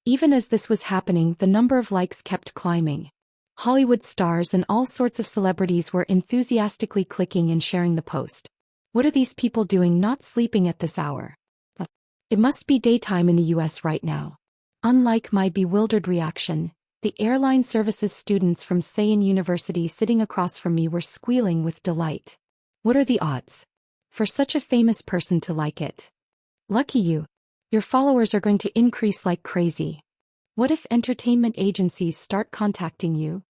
Even as this was happening, the number of likes kept climbing. Hollywood stars and all sorts of celebrities were enthusiastically clicking and sharing the post. What are these people doing not sleeping at this hour? It must be daytime in the US right now. Unlike my bewildered reaction, the airline services students from Seiyun University sitting across from me were squealing with delight. What are the odds for such a famous person to like it? Lucky you. Your followers are going to increase like crazy. What if entertainment agencies start contacting you?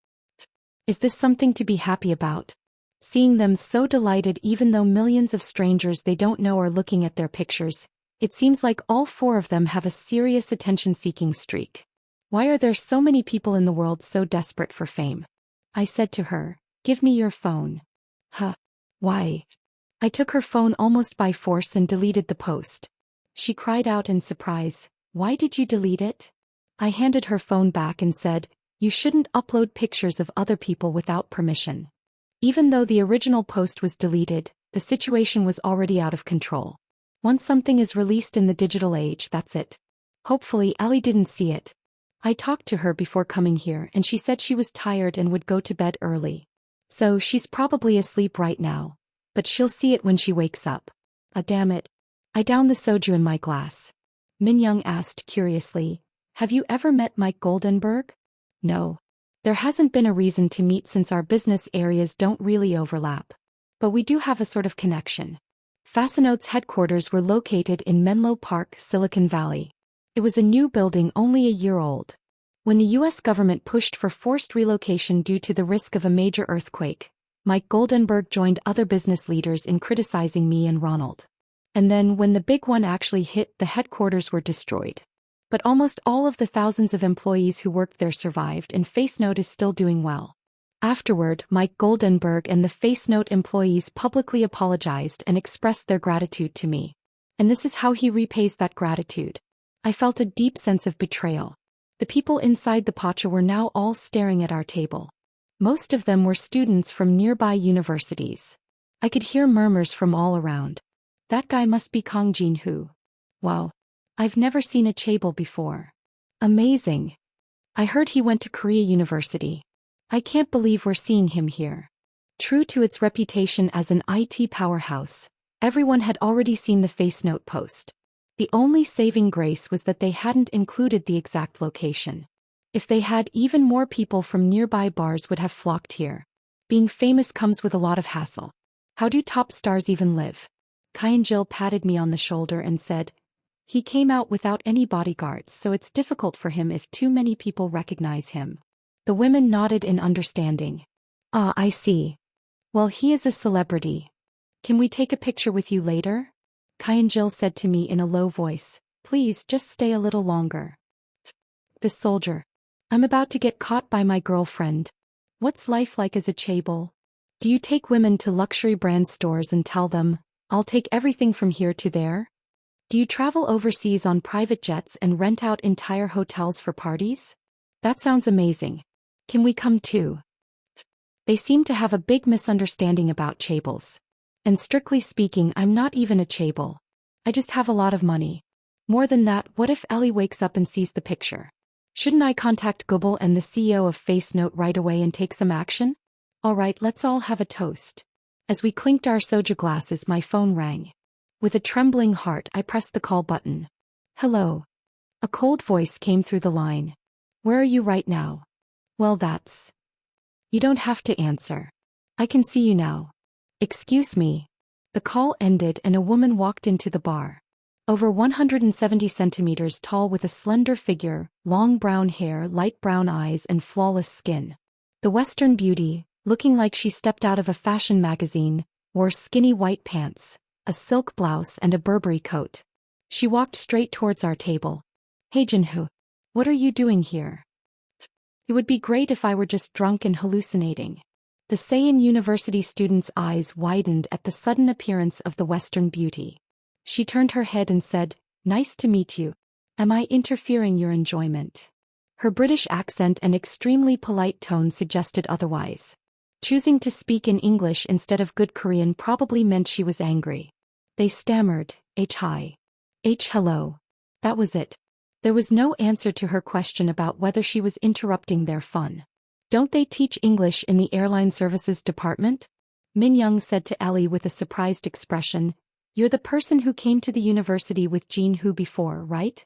Is this something to be happy about? Seeing them so delighted even though millions of strangers they don't know are looking at their pictures, it seems like all four of them have a serious attention-seeking streak. Why are there so many people in the world so desperate for fame? I said to her, "Give me your phone." Huh. Why? I took her phone almost by force and deleted the post. She cried out in surprise, "Why did you delete it?" I handed her phone back and said, "You shouldn't upload pictures of other people without permission." Even though the original post was deleted, the situation was already out of control. Once something is released in the digital age, that's it. Hopefully Ellie didn't see it. I talked to her before coming here and she said she was tired and would go to bed early. So she's probably asleep right now, but she'll see it when she wakes up. Damn it. I downed the soju in my glass. Minyoung asked curiously, "Have you ever met Mike Goldenberg?" No. There hasn't been a reason to meet since our business areas don't really overlap. But we do have a sort of connection. Fascinote's headquarters were located in Menlo Park, Silicon Valley. It was a new building only a year old. When the US government pushed for forced relocation due to the risk of a major earthquake, Mike Goldenberg joined other business leaders in criticizing me and Ronald. And then when the big one actually hit, the headquarters were destroyed. But almost all of the thousands of employees who worked there survived and FaceNote is still doing well. Afterward, Mike Goldenberg and the FaceNote employees publicly apologized and expressed their gratitude to me. And this is how he repays that gratitude. I felt a deep sense of betrayal. The people inside the pacha were now all staring at our table. Most of them were students from nearby universities. I could hear murmurs from all around. That guy must be Kang Jin-hoo. Wow. I've never seen a chaebol before. Amazing. I heard he went to Korea University. I can't believe we're seeing him here. True to its reputation as an IT powerhouse, everyone had already seen the FaceNote post. The only saving grace was that they hadn't included the exact location. If they had, even more people from nearby bars would have flocked here. Being famous comes with a lot of hassle. How do top stars even live? Kyung-jil patted me on the shoulder and said, "He came out without any bodyguards, so it's difficult for him if too many people recognize him." The women nodded in understanding. "Ah, I see. Well, he is a celebrity. Can we take a picture with you later?" Kyung-jil said to me in a low voice, "Please just stay a little longer." The soldier. I'm about to get caught by my girlfriend. What's life like as a chaebol? Do you take women to luxury brand stores and tell them, "I'll take everything from here to there"? Do you travel overseas on private jets and rent out entire hotels for parties? That sounds amazing. Can we come too? They seem to have a big misunderstanding about chaebols. And strictly speaking, I'm not even a chaebol. I just have a lot of money. More than that, what if Ellie wakes up and sees the picture? Shouldn't I contact Gobel and the CEO of FaceNote right away and take some action? Alright, let's all have a toast. As we clinked our soju glasses, my phone rang. With a trembling heart, I pressed the call button. "Hello." A cold voice came through the line. "Where are you right now?" "Well, that's..." "You don't have to answer. I can see you now." "Excuse me." The call ended and a woman walked into the bar. Over 170 centimeters tall with a slender figure, long brown hair, light brown eyes and flawless skin. The Western beauty, looking like she stepped out of a fashion magazine, wore skinny white pants, a silk blouse and a Burberry coat. She walked straight towards our table. "Hey Jinhoo, what are you doing here?" "It would be great if I were just drunk and hallucinating." The Seiyun University student's eyes widened at the sudden appearance of the Western beauty. She turned her head and said, "Nice to meet you. Am I interfering your enjoyment?" Her British accent and extremely polite tone suggested otherwise. Choosing to speak in English instead of good Korean probably meant she was angry. They stammered, "H hi." "H hello." That was it. There was no answer to her question about whether she was interrupting their fun. Don't they teach English in the airline services department? Min Young said to Ellie with a surprised expression. You're the person who came to the university with Jean Hu before, right?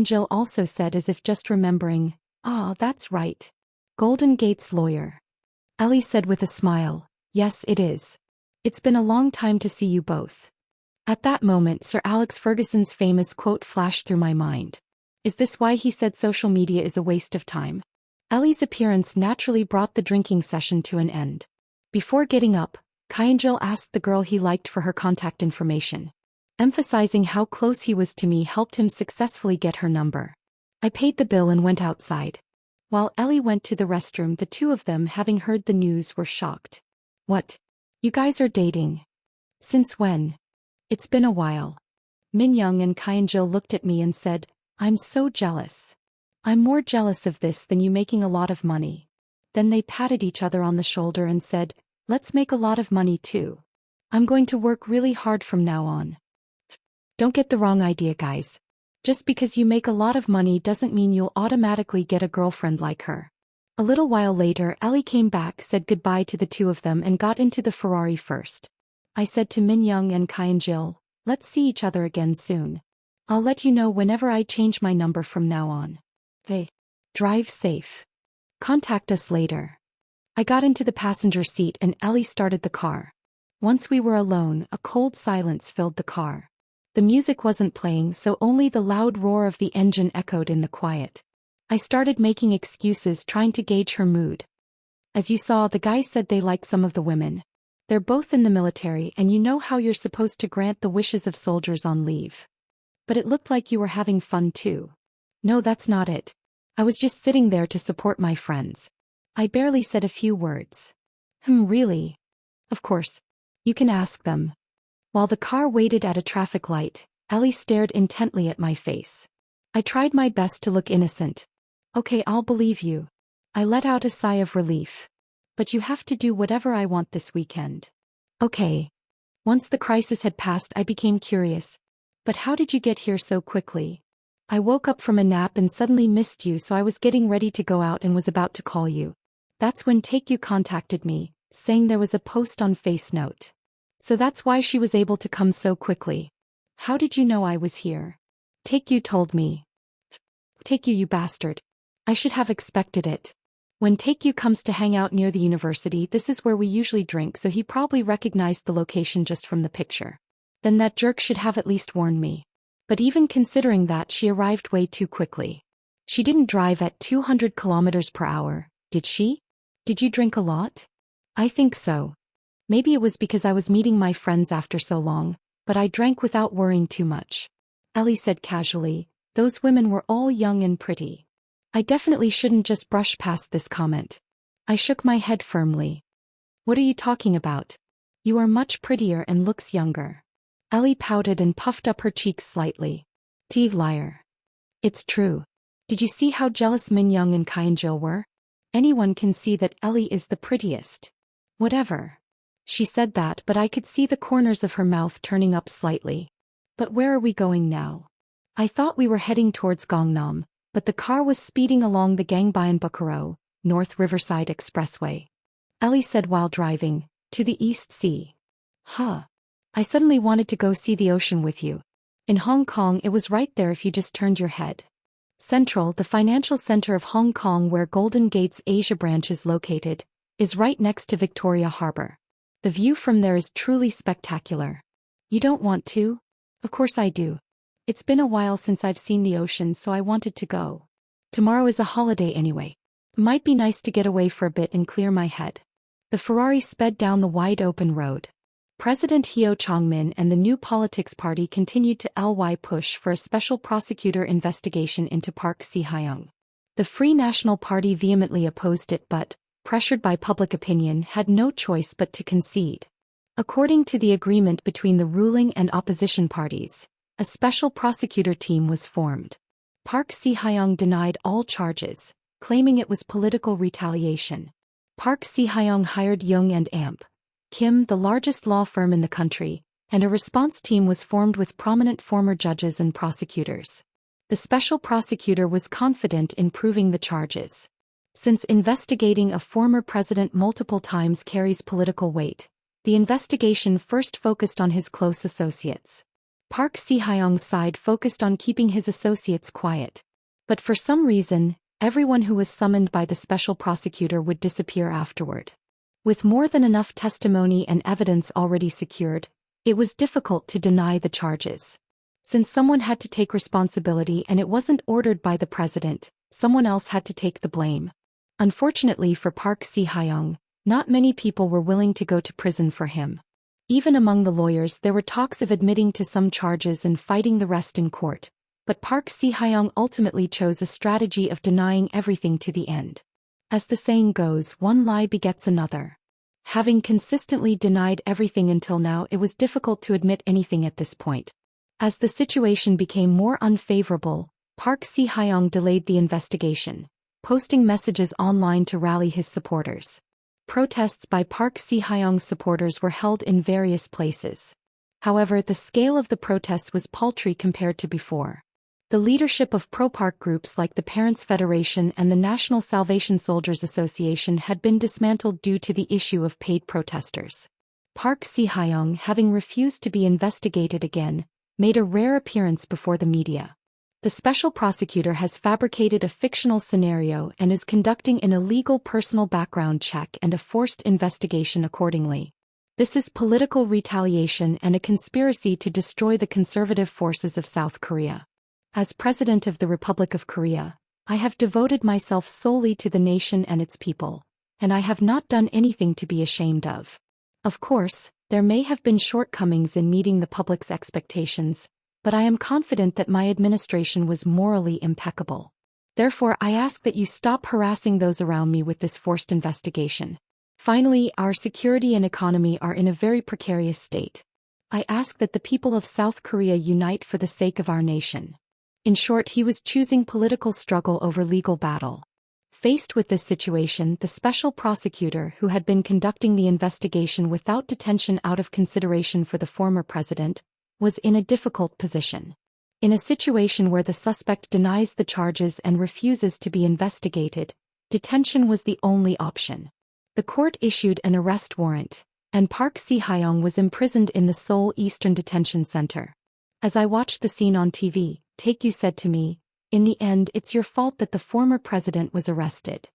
Jill also said as if just remembering. Ah, that's right. Golden Gate's lawyer. Ellie said with a smile. Yes, it is. It's been a long time to see you both. At that moment, Sir Alex Ferguson's famous quote flashed through my mind. Is this why he said social media is a waste of time? Ellie's appearance naturally brought the drinking session to an end. Before getting up, Jill asked the girl he liked for her contact information. Emphasizing how close he was to me helped him successfully get her number. I paid the bill and went outside. While Ellie went to the restroom, the two of them, having heard the news, were shocked. What? You guys are dating? Since when? It's been a while. Min Young and Jill looked at me and said, I'm so jealous. I'm more jealous of this than you making a lot of money. Then they patted each other on the shoulder and said, let's make a lot of money too. I'm going to work really hard from now on. Don't get the wrong idea, guys. Just because you make a lot of money doesn't mean you'll automatically get a girlfriend like her. A little while later, Ellie came back, said goodbye to the two of them and got into the Ferrari first. I said to Min Young and Jill, let's see each other again soon. I'll let you know whenever I change my number from now on. Hey. Drive safe. Contact us later. I got into the passenger seat and Ellie started the car. Once we were alone, a cold silence filled the car. The music wasn't playing, so only the loud roar of the engine echoed in the quiet. I started making excuses, trying to gauge her mood. As you saw, the guys said they like some of the women. They're both in the military, and you know how you're supposed to grant the wishes of soldiers on leave. But it looked like you were having fun too. No, that's not it. I was just sitting there to support my friends. I barely said a few words. Really? Of course. You can ask them. While the car waited at a traffic light, Ellie stared intently at my face. I tried my best to look innocent. Okay, I'll believe you. I let out a sigh of relief. But you have to do whatever I want this weekend. Okay. Once the crisis had passed, I became curious. But how did you get here so quickly? I woke up from a nap and suddenly missed you, so I was getting ready to go out and was about to call you. That's when Take You contacted me, saying there was a post on FaceNote. So that's why she was able to come so quickly. How did you know I was here? Take You told me. Take You, you bastard. I should have expected it. When Take You comes to hang out near the university, this is where we usually drink, so he probably recognized the location just from the picture. Then that jerk should have at least warned me. But even considering that, she arrived way too quickly. She didn't drive at 200 kilometers per hour, did she? Did you drink a lot? I think so. Maybe it was because I was meeting my friends after so long, but I drank without worrying too much. Ellie said casually, those women were all young and pretty. I definitely shouldn't just brush past this comment. I shook my head firmly. What are you talking about? You are much prettier and looks younger. Ellie pouted and puffed up her cheeks slightly. Liar. It's true. Did you see how jealous Min Young and Jill were? Anyone can see that Ellie is the prettiest. Whatever. She said that, but I could see the corners of her mouth turning up slightly. But where are we going now? I thought we were heading towards Gangnam, but the car was speeding along the Gangbyeon-Bukaro, North Riverside Expressway. Ellie said while driving, to the East Sea. Huh. I suddenly wanted to go see the ocean with you. In Hong Kong, it was right there if you just turned your head. Central, the financial center of Hong Kong where Golden Gate's Asia branch is located, is right next to Victoria Harbour. The view from there is truly spectacular. You don't want to? Of course I do. It's been a while since I've seen the ocean, so I wanted to go. Tomorrow is a holiday anyway. Might be nice to get away for a bit and clear my head. The Ferrari sped down the wide open road. President Heo Chong-min and the New Politics Party continued to push for a special prosecutor investigation into Park Si-hyung. The Free National Party vehemently opposed it but, pressured by public opinion, had no choice but to concede. According to the agreement between the ruling and opposition parties, a special prosecutor team was formed. Park Si-hyung denied all charges, claiming it was political retaliation. Park Si-hyung hired Young and Amp Kim, the largest law firm in the country, and a response team was formed with prominent former judges and prosecutors. The special prosecutor was confident in proving the charges. Since investigating a former president multiple times carries political weight, the investigation first focused on his close associates. Park Si-hyung's side focused on keeping his associates quiet. But for some reason, everyone who was summoned by the special prosecutor would disappear afterward. With more than enough testimony and evidence already secured, it was difficult to deny the charges. Since someone had to take responsibility and it wasn't ordered by the president, someone else had to take the blame. Unfortunately for Park Si-hyung, not many people were willing to go to prison for him. Even among the lawyers there were talks of admitting to some charges and fighting the rest in court, but Park Si-hyung ultimately chose a strategy of denying everything to the end. As the saying goes, one lie begets another. Having consistently denied everything until now, it was difficult to admit anything at this point. As the situation became more unfavorable, Park Si-hyung delayed the investigation, posting messages online to rally his supporters. Protests by Park Si-hyung's supporters were held in various places. However, the scale of the protests was paltry compared to before. The leadership of pro-Park groups like the Parents' Federation and the National Salvation Soldiers Association had been dismantled due to the issue of paid protesters. Park Si-hyung, having refused to be investigated again, made a rare appearance before the media. The special prosecutor has fabricated a fictional scenario and is conducting an illegal personal background check and a forced investigation accordingly. This is political retaliation and a conspiracy to destroy the conservative forces of South Korea. As President of the Republic of Korea, I have devoted myself solely to the nation and its people, and I have not done anything to be ashamed of. Of course, there may have been shortcomings in meeting the public's expectations, but I am confident that my administration was morally impeccable. Therefore, I ask that you stop harassing those around me with this forced investigation. Finally, our security and economy are in a very precarious state. I ask that the people of South Korea unite for the sake of our nation. In short, he was choosing political struggle over legal battle. Faced with this situation, the special prosecutor, who had been conducting the investigation without detention out of consideration for the former president, was in a difficult position. In a situation where the suspect denies the charges and refuses to be investigated, detention was the only option. The court issued an arrest warrant, and Park Si-hyung was imprisoned in the Seoul Eastern Detention Center. As I watched the scene on TV, Taekyu said to me, "In the end, it's your fault that the former president was arrested."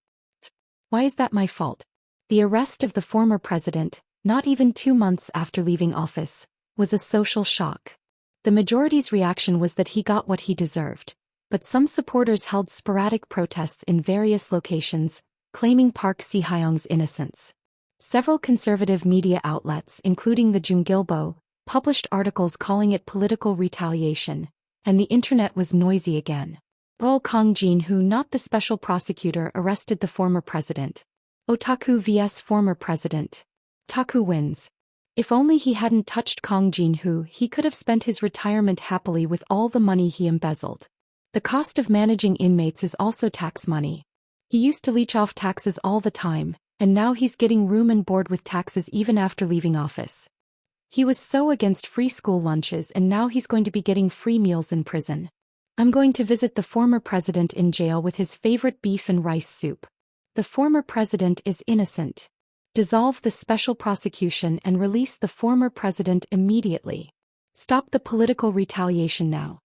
Why is that my fault? The arrest of the former president, not even 2 months after leaving office, was a social shock. The majority's reaction was that he got what he deserved, but some supporters held sporadic protests in various locations, claiming Park Si-hyung's innocence. Several conservative media outlets, including the Jungilbo, published articles calling it political retaliation, and the internet was noisy again. Kong Jin-woo, not the special prosecutor, arrested the former president. Otaku vs former president. Taku wins. If only he hadn't touched Kong Jin-woo, he could have spent his retirement happily with all the money he embezzled. The cost of managing inmates is also tax money. He used to leech off taxes all the time, and now he's getting room and board with taxes even after leaving office. He was so against free school lunches, and now he's going to be getting free meals in prison. I'm going to visit the former president in jail with his favorite beef and rice soup. The former president is innocent. Dissolve the special prosecution and release the former president immediately. Stop the political retaliation now.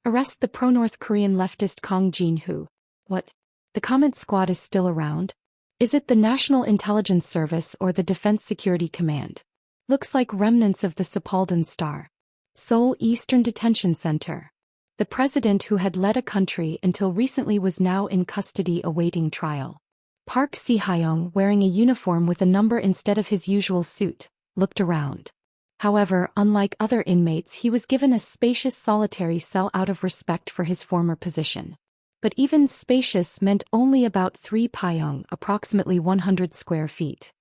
Arrest the pro-North Korean leftist Kong Jin-woo. What? The comment squad is still around? Is it the National Intelligence Service or the Defense Security Command? Looks like remnants of the Sepaldon Star. Seoul Eastern Detention Center. The president who had led a country until recently was now in custody awaiting trial. Park Si-hyung, wearing a uniform with a number instead of his usual suit, looked around. However, unlike other inmates, he was given a spacious solitary cell out of respect for his former position. But even spacious meant only about 3 pyeong, approximately 100 square feet.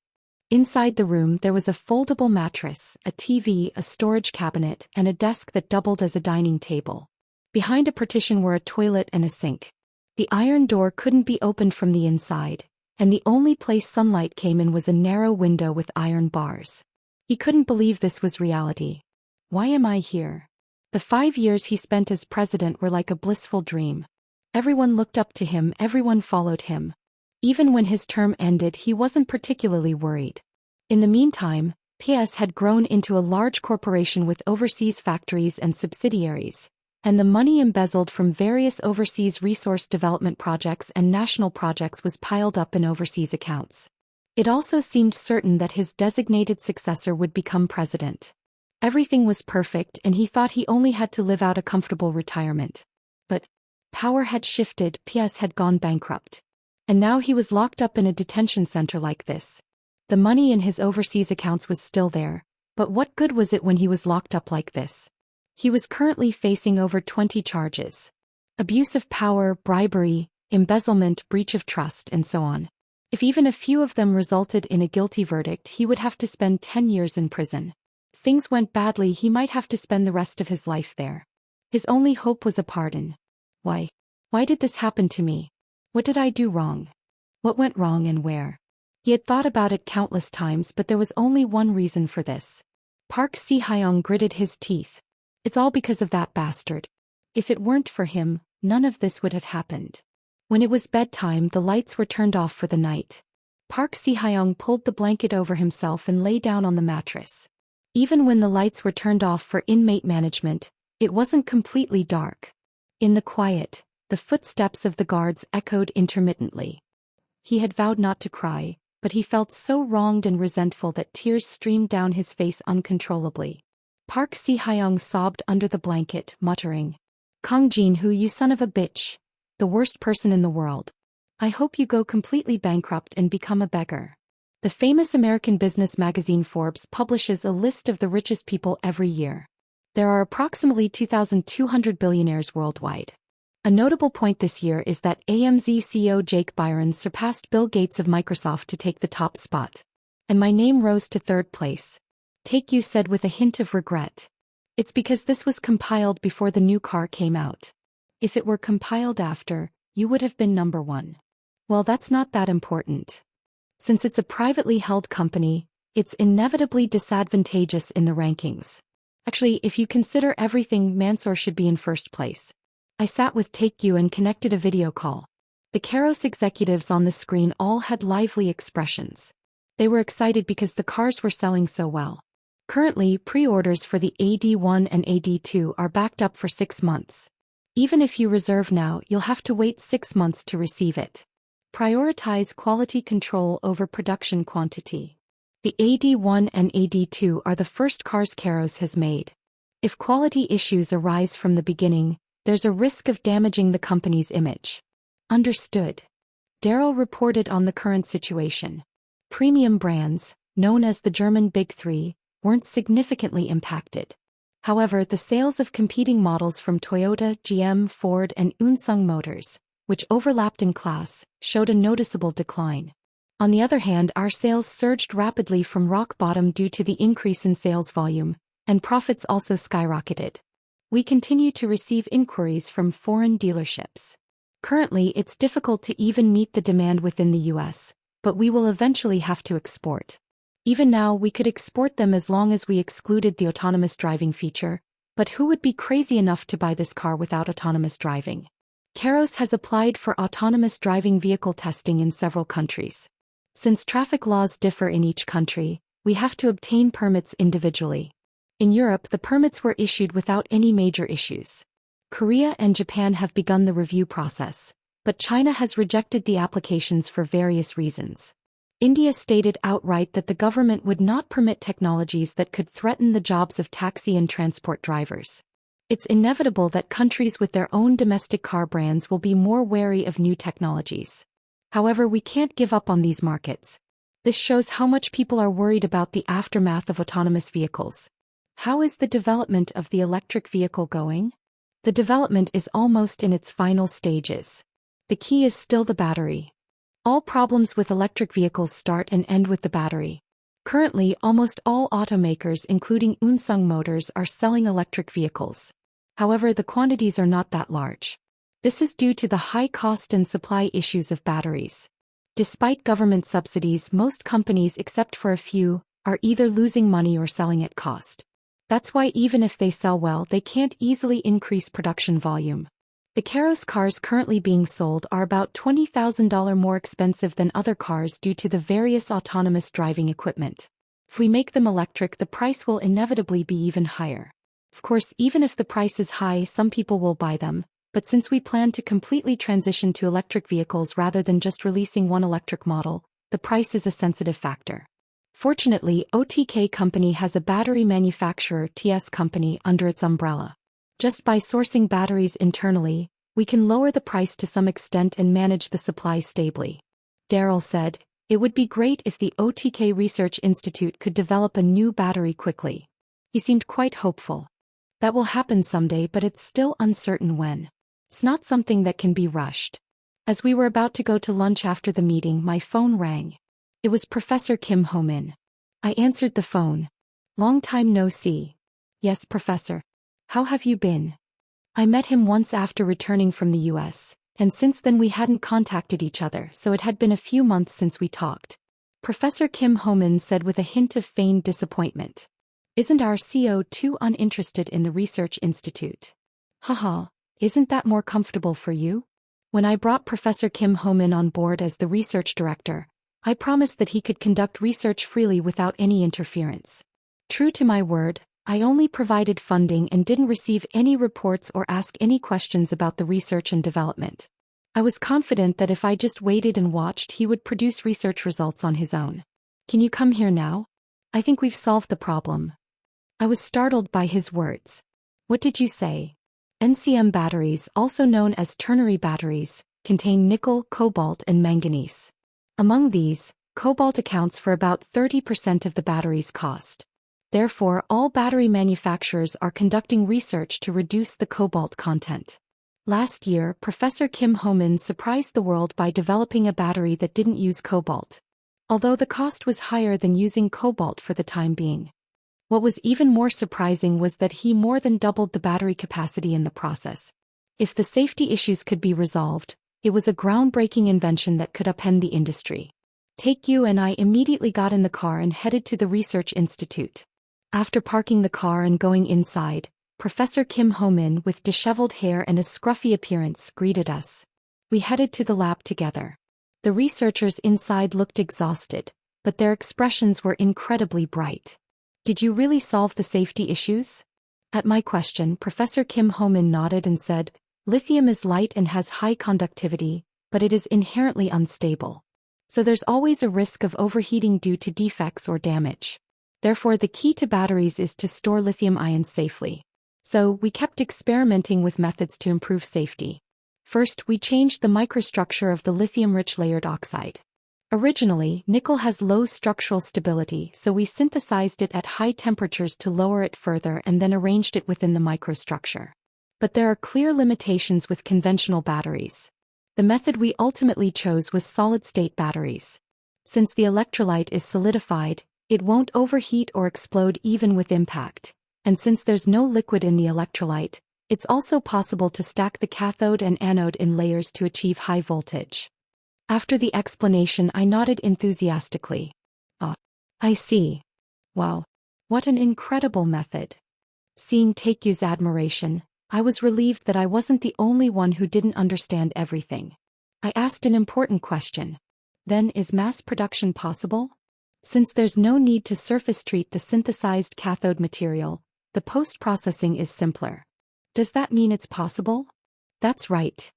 Inside the room there was a foldable mattress, a TV, a storage cabinet, and a desk that doubled as a dining table. Behind a partition were a toilet and a sink. The iron door couldn't be opened from the inside, and the only place sunlight came in was a narrow window with iron bars. He couldn't believe this was reality. Why am I here? The 5 years he spent as president were like a blissful dream. Everyone looked up to him, everyone followed him. Even when his term ended, he wasn't particularly worried. In the meantime, PS had grown into a large corporation with overseas factories and subsidiaries, and the money embezzled from various overseas resource development projects and national projects was piled up in overseas accounts. It also seemed certain that his designated successor would become president. Everything was perfect and he thought he only had to live out a comfortable retirement. But power had shifted, PS had gone bankrupt. And now he was locked up in a detention center like this. The money in his overseas accounts was still there, but what good was it when he was locked up like this? He was currently facing over 20 charges. Abuse of power, bribery, embezzlement, breach of trust, and so on. If even a few of them resulted in a guilty verdict, he would have to spend 10 years in prison. If things went badly, he might have to spend the rest of his life there. His only hope was a pardon. Why? Why did this happen to me? What did I do wrong? What went wrong and where? He had thought about it countless times, but there was only one reason for this. Park Si-hyung gritted his teeth. It's all because of that bastard. If it weren't for him, none of this would have happened. When it was bedtime, the lights were turned off for the night. Park Si-hyung pulled the blanket over himself and lay down on the mattress. Even when the lights were turned off for inmate management, it wasn't completely dark. In the quiet, the footsteps of the guards echoed intermittently. He had vowed not to cry, but he felt so wronged and resentful that tears streamed down his face uncontrollably. Park Si-hyung sobbed under the blanket, muttering, "Kang Jin-woo, you son of a bitch. The worst person in the world. I hope you go completely bankrupt and become a beggar." The famous American business magazine Forbes publishes a list of the richest people every year. There are approximately 2,200 billionaires worldwide. A notable point this year is that AMZ CEO Jake Byron surpassed Bill Gates of Microsoft to take the top spot. And my name rose to third place. Taekyu said with a hint of regret. It's because this was compiled before the new car came out. If it were compiled after, you would have been number one. Well, that's not that important. Since it's a privately held company, it's inevitably disadvantageous in the rankings. Actually, if you consider everything, Mansoor should be in first place. I sat with Taekyu and connected a video call. The Keros executives on the screen all had lively expressions. They were excited because the cars were selling so well. Currently, pre-orders for the AD1 and AD2 are backed up for 6 months. Even if you reserve now, you'll have to wait 6 months to receive it. Prioritize quality control over production quantity. The AD1 and AD2 are the first cars Keros has made. If quality issues arise from the beginning, there's a risk of damaging the company's image. Understood. Daryl reported on the current situation. Premium brands, known as the German Big Three, weren't significantly impacted. However, the sales of competing models from Toyota, GM, Ford, and Unsung Motors, which overlapped in class, showed a noticeable decline. On the other hand, our sales surged rapidly from rock bottom due to the increase in sales volume, and profits also skyrocketed. We continue to receive inquiries from foreign dealerships. Currently, it's difficult to even meet the demand within the US, but we will eventually have to export. Even now, we could export them as long as we excluded the autonomous driving feature, but who would be crazy enough to buy this car without autonomous driving? Keros has applied for autonomous driving vehicle testing in several countries. Since traffic laws differ in each country, we have to obtain permits individually. In Europe, the permits were issued without any major issues. Korea and Japan have begun the review process, but China has rejected the applications for various reasons. India stated outright that the government would not permit technologies that could threaten the jobs of taxi and transport drivers. It's inevitable that countries with their own domestic car brands will be more wary of new technologies. However, we can't give up on these markets. This shows how much people are worried about the aftermath of autonomous vehicles. How is the development of the electric vehicle going? The development is almost in its final stages. The key is still the battery. All problems with electric vehicles start and end with the battery. Currently, almost all automakers, including Unsung Motors, are selling electric vehicles. However, the quantities are not that large. This is due to the high cost and supply issues of batteries. Despite government subsidies, most companies, except for a few, are either losing money or selling at cost. That's why even if they sell well, they can't easily increase production volume. The Karos cars currently being sold are about $20,000 more expensive than other cars due to the various autonomous driving equipment. If we make them electric, the price will inevitably be even higher. Of course, even if the price is high, some people will buy them, but since we plan to completely transition to electric vehicles rather than just releasing one electric model, the price is a sensitive factor. Fortunately, OTK Company has a battery manufacturer, TS Company, under its umbrella. Just by sourcing batteries internally, we can lower the price to some extent and manage the supply stably. Daryl said, "It would be great if the OTK Research Institute could develop a new battery quickly." He seemed quite hopeful. That will happen someday, but it's still uncertain when. It's not something that can be rushed. As we were about to go to lunch after the meeting, my phone rang. It was Professor Kim Ho-min. I answered the phone. "Long time no see." "Yes, Professor. How have you been?" I met him once after returning from the US, and since then we hadn't contacted each other, so it had been a few months since we talked. Professor Kim Ho-min said with a hint of feigned disappointment. "Isn't our CO too uninterested in the research institute?" "Haha, isn't that more comfortable for you?" When I brought Professor Kim Ho-min on board as the research director, I promised that he could conduct research freely without any interference. True to my word, I only provided funding and didn't receive any reports or ask any questions about the research and development. I was confident that if I just waited and watched, he would produce research results on his own. "Can you come here now? I think we've solved the problem." I was startled by his words. "What did you say?" NCM batteries, also known as ternary batteries, contain nickel, cobalt, and manganese. Among these, cobalt accounts for about 30% of the battery's cost. Therefore, all battery manufacturers are conducting research to reduce the cobalt content. Last year, Professor Kim Ho-min surprised the world by developing a battery that didn't use cobalt, although the cost was higher than using cobalt for the time being. What was even more surprising was that he more than doubled the battery capacity in the process. If the safety issues could be resolved, it was a groundbreaking invention that could upend the industry. Take-you and I immediately got in the car and headed to the research institute. After parking the car and going inside, Professor Kim Ho-min, with disheveled hair and a scruffy appearance, greeted us. We headed to the lab together. The researchers inside looked exhausted, but their expressions were incredibly bright. "Did you really solve the safety issues?" At my question, Professor Kim Ho-min nodded and said, "Lithium is light and has high conductivity, but it is inherently unstable. So there's always a risk of overheating due to defects or damage. Therefore, the key to batteries is to store lithium ions safely. So, we kept experimenting with methods to improve safety. First, we changed the microstructure of the lithium-rich layered oxide. Originally, nickel has low structural stability, so we synthesized it at high temperatures to lower it further and then arranged it within the microstructure. But there are clear limitations with conventional batteries. The method we ultimately chose was solid-state batteries. Since the electrolyte is solidified, it won't overheat or explode even with impact, and since there's no liquid in the electrolyte, it's also possible to stack the cathode and anode in layers to achieve high voltage. After the explanation, I nodded enthusiastically. "Ah, I see. Wow. What an incredible method." Seeing Takeyu's admiration, I was relieved that I wasn't the only one who didn't understand everything. I asked an important question. "Then is mass production possible? Since there's no need to surface treat the synthesized cathode material, the post-processing is simpler. Does that mean it's possible?" "That's right."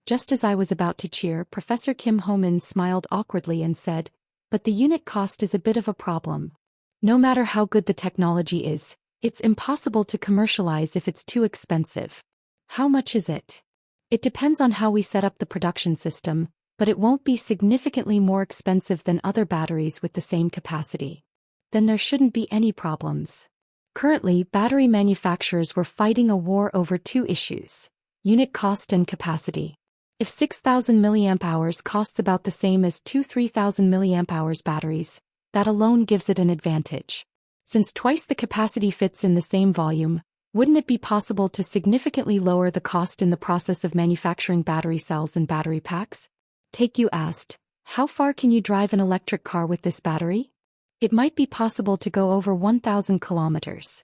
Just as I was about to cheer, Professor Kim Ho-min smiled awkwardly and said, "But the unit cost is a bit of a problem. No matter how good the technology is, it's impossible to commercialize if it's too expensive." "How much is it?" "It depends on how we set up the production system, but it won't be significantly more expensive than other batteries with the same capacity." "Then there shouldn't be any problems." Currently, battery manufacturers were fighting a war over two issues: unit cost and capacity. If 6,000 mAh costs about the same as two 3,000 mAh batteries, that alone gives it an advantage. Since twice the capacity fits in the same volume, wouldn't it be possible to significantly lower the cost in the process of manufacturing battery cells and battery packs? Take-you asked, "How far can you drive an electric car with this battery?" "It might be possible to go over 1,000 kilometers.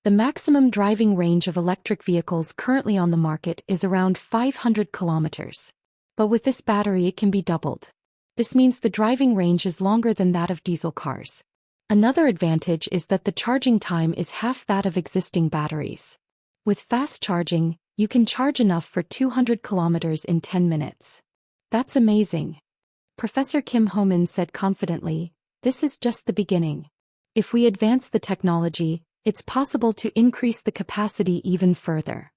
The maximum driving range of electric vehicles currently on the market is around 500 kilometers. But with this battery it can be doubled. This means the driving range is longer than that of diesel cars. Another advantage is that the charging time is half that of existing batteries. With fast charging, you can charge enough for 200 kilometers in 10 minutes. That's amazing. Professor Kim Ho-min said confidently, "This is just the beginning. If we advance the technology, it's possible to increase the capacity even further."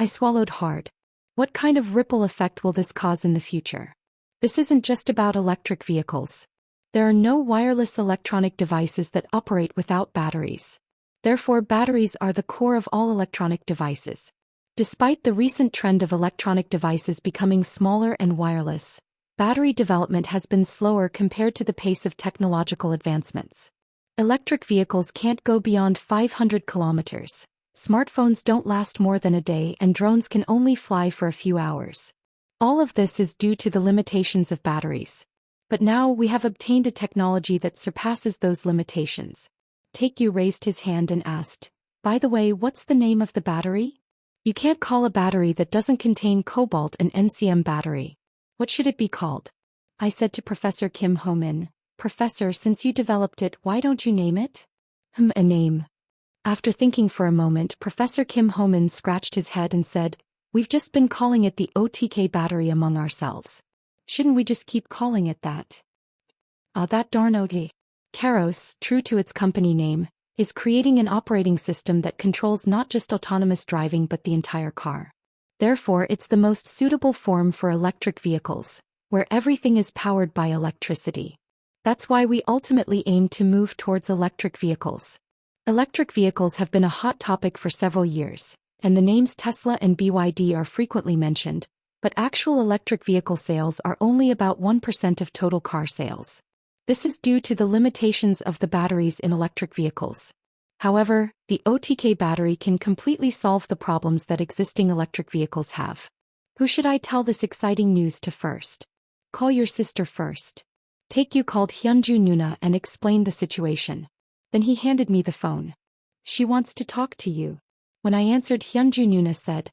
I swallowed hard. What kind of ripple effect will this cause in the future? This isn't just about electric vehicles. There are no wireless electronic devices that operate without batteries. Therefore, batteries are the core of all electronic devices. Despite the recent trend of electronic devices becoming smaller and wireless, battery development has been slower compared to the pace of technological advancements. Electric vehicles can't go beyond 500 kilometers. Smartphones don't last more than a day, and drones can only fly for a few hours. All of this is due to the limitations of batteries. But now we have obtained a technology that surpasses those limitations. Taekyu raised his hand and asked, "By the way, what's the name of the battery?" "You can't call a battery that doesn't contain cobalt an NCM battery. What should it be called?" I said to Professor Kim Ho-min, "Professor, since you developed it, why don't you name it?" A name." After thinking for a moment, Professor Kim Ho-min scratched his head and said, "We've just been calling it the OTK battery among ourselves. Shouldn't we just keep calling it that?" That darn OG. Karos, true to its company name, is creating an operating system that controls not just autonomous driving but the entire car. Therefore, it's the most suitable form for electric vehicles, where everything is powered by electricity. That's why we ultimately aim to move towards electric vehicles. Electric vehicles have been a hot topic for several years, and the names Tesla and BYD are frequently mentioned, but actual electric vehicle sales are only about 1% of total car sales. This is due to the limitations of the batteries in electric vehicles. However, the OTK battery can completely solve the problems that existing electric vehicles have. Who should I tell this exciting news to first? Call your sister first. Taekyu called Hyunju Nuna and explained the situation. Then he handed me the phone. "She wants to talk to you." When I answered, Hyunju Nuna said,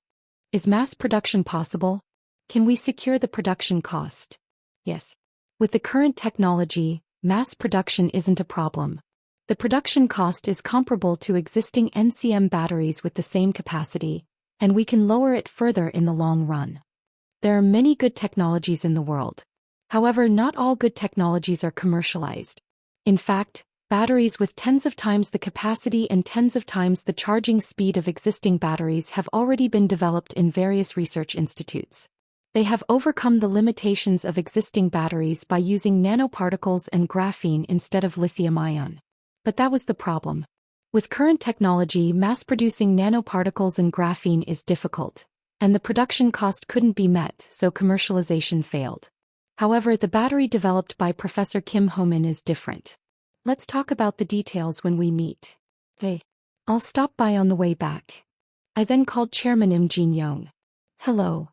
"Is mass production possible? Can we secure the production cost?" "Yes. With the current technology, mass production isn't a problem. The production cost is comparable to existing NCM batteries with the same capacity, and we can lower it further in the long run. There are many good technologies in the world. However, not all good technologies are commercialized. In fact, batteries with tens of times the capacity and tens of times the charging speed of existing batteries have already been developed in various research institutes. They have overcome the limitations of existing batteries by using nanoparticles and graphene instead of lithium-ion. But that was the problem. With current technology, mass-producing nanoparticles and graphene is difficult, and the production cost couldn't be met, so commercialization failed. However, the battery developed by Professor Kim Ho-min is different. Let's talk about the details when we meet. Hey, I'll stop by on the way back. I then called Chairman Im Jin-young. "Hello.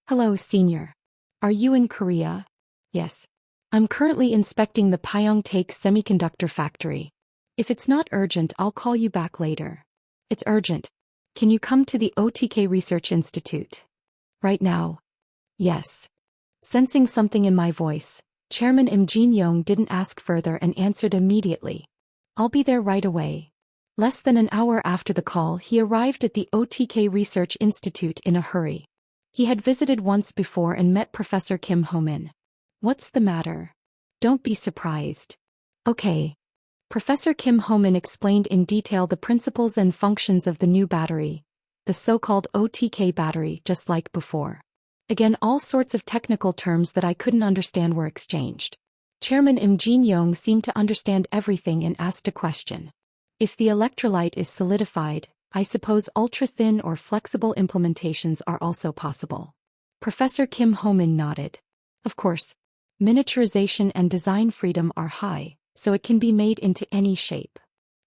Hello, Senior. Are you in Korea?" "Yes. I'm currently inspecting the Pyeongtaek semiconductor factory. If it's not urgent, I'll call you back later." "It's urgent. Can you come to the OTK Research Institute?" "Right now?" "Yes." Sensing something in my voice, Chairman Im Jin-young didn't ask further and answered immediately. "I'll be there right away." Less than an hour after the call, he arrived at the OTK Research Institute in a hurry. He had visited once before and met Professor Kim Ho-min. "What's the matter? Don't be surprised." "Okay." Professor Kim Ho-min explained in detail the principles and functions of the new battery, the so-called OTK battery, just like before. Again, all sorts of technical terms that I couldn't understand were exchanged. Chairman Im Jin-young seemed to understand everything and asked a question. "If the electrolyte is solidified, I suppose ultra-thin or flexible implementations are also possible." Professor Kim Ho-min nodded. "Of course. Miniaturization and design freedom are high, so it can be made into any shape."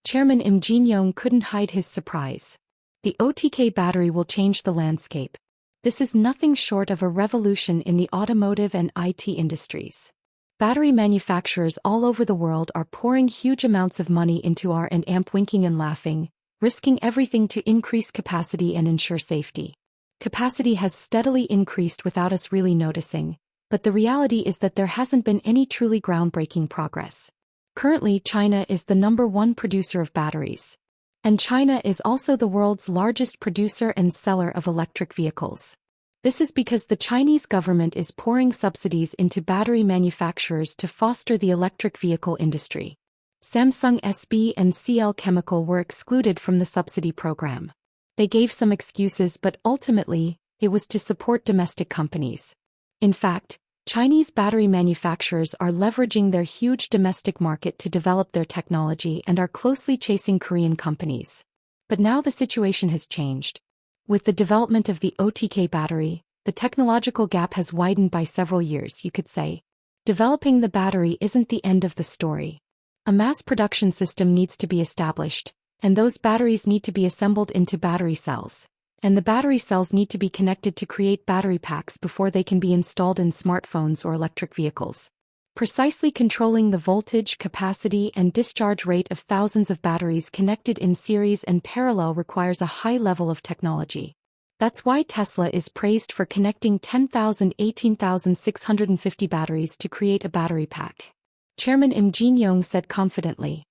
Chairman Im Jin-young couldn't hide his surprise. The OTK battery will change the landscape. This is nothing short of a revolution in the automotive and IT industries. Battery manufacturers all over the world are pouring huge amounts of money into R and amp winking and laughing, risking everything to increase capacity and ensure safety. Capacity has steadily increased without us really noticing, but the reality is that there hasn't been any truly groundbreaking progress. Currently, China is the #1 producer of batteries. And China is also the world's largest producer and seller of electric vehicles. This is because the Chinese government is pouring subsidies into battery manufacturers to foster the electric vehicle industry. Samsung SB and CL Chemical were excluded from the subsidy program. They gave some excuses, but ultimately, it was to support domestic companies. In fact, Chinese battery manufacturers are leveraging their huge domestic market to develop their technology and are closely chasing Korean companies. But now the situation has changed. With the development of the OTK battery, the technological gap has widened by several years, you could say. Developing the battery isn't the end of the story. A mass production system needs to be established, and those batteries need to be assembled into battery cells. And the battery cells need to be connected to create battery packs before they can be installed in smartphones or electric vehicles. Precisely controlling the voltage, capacity, and discharge rate of thousands of batteries connected in series and parallel requires a high level of technology. That's why Tesla is praised for connecting 18,650 batteries to create a battery pack. Chairman Im Jin-young said confidently.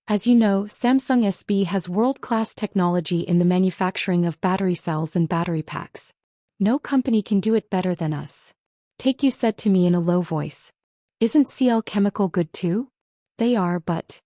As you know, Samsung SB has world-class technology in the manufacturing of battery cells and battery packs. No company can do it better than us. Taekyu said to me in a low voice. Isn't CL Chemical good too? They are, but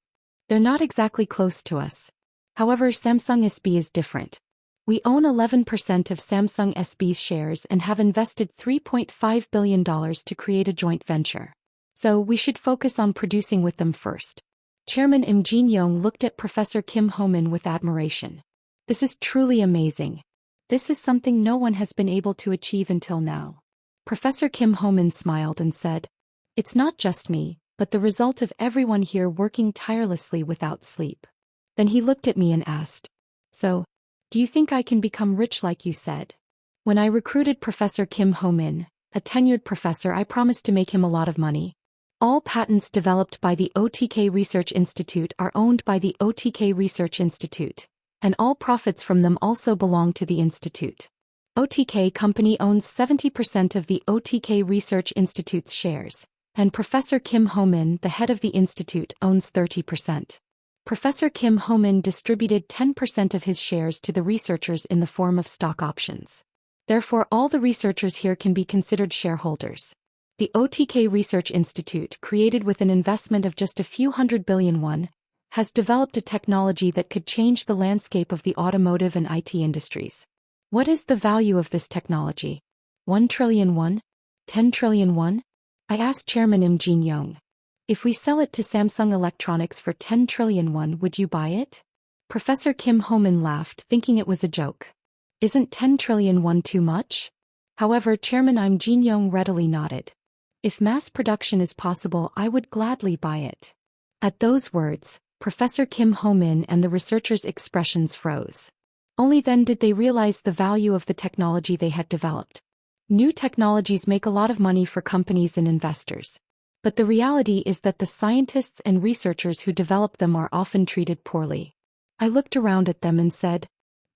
they're not exactly close to us. However, Samsung SB is different. We own 11% of Samsung SB's shares and have invested $3.5 billion to create a joint venture. So we should focus on producing with them first. Chairman Im Jin-young looked at Professor Kim Ho-min with admiration. This is truly amazing. This is something no one has been able to achieve until now. Professor Kim Ho-min smiled and said, It's not just me, but the result of everyone here working tirelessly without sleep. Then he looked at me and asked, So, do you think I can become rich like you said? When I recruited Professor Kim Ho-min, a tenured professor, I promised to make him a lot of money. All patents developed by the OTK Research Institute are owned by the OTK Research Institute, and all profits from them also belong to the institute. OTK Company owns 70% of the OTK Research Institute's shares, and Professor Kim Ho-min, the head of the institute, owns 30%. Professor Kim Ho-min distributed 10% of his shares to the researchers in the form of stock options. Therefore, all the researchers here can be considered shareholders. The OTK Research Institute, created with an investment of just a few hundred billion won, has developed a technology that could change the landscape of the automotive and IT industries. What is the value of this technology? 1 trillion won? 10 trillion won? I asked Chairman Im Jin-young. If we sell it to Samsung Electronics for 10 trillion won, would you buy it? Professor Kim Ho-min laughed, thinking it was a joke. Isn't 10 trillion won too much? However, Chairman Im Jin-young readily nodded. If mass production is possible, I would gladly buy it. At those words, Professor Kim Ho-min and the researchers' expressions froze. Only then did they realize the value of the technology they had developed. New technologies make a lot of money for companies and investors. But the reality is that the scientists and researchers who develop them are often treated poorly. I looked around at them and said,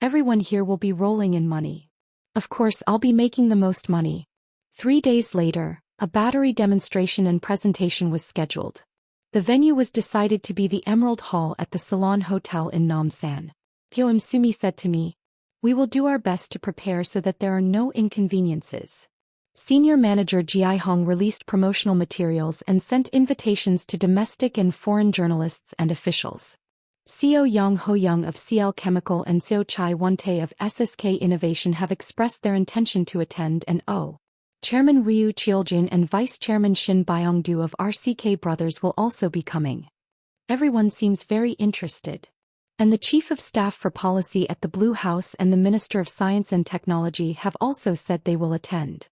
Everyone here will be rolling in money. Of course, I'll be making the most money. 3 days later, a battery demonstration and presentation was scheduled. The venue was decided to be the Emerald Hall at the Salon Hotel in Namsan. Kyo Im-sumi said to me, We will do our best to prepare so that there are no inconveniences. Senior manager Ji Hong released promotional materials and sent invitations to domestic and foreign journalists and officials. Seo Yang Ho-young of CL Chemical and Seo Chai Won-tae of SSK Innovation have expressed their intention to attend, and Chairman Ryu Cheoljin and Vice Chairman Shin Byong-do of RCK Brothers will also be coming. Everyone seems very interested. And the Chief of Staff for Policy at the Blue House and the Minister of Science and Technology have also said they will attend.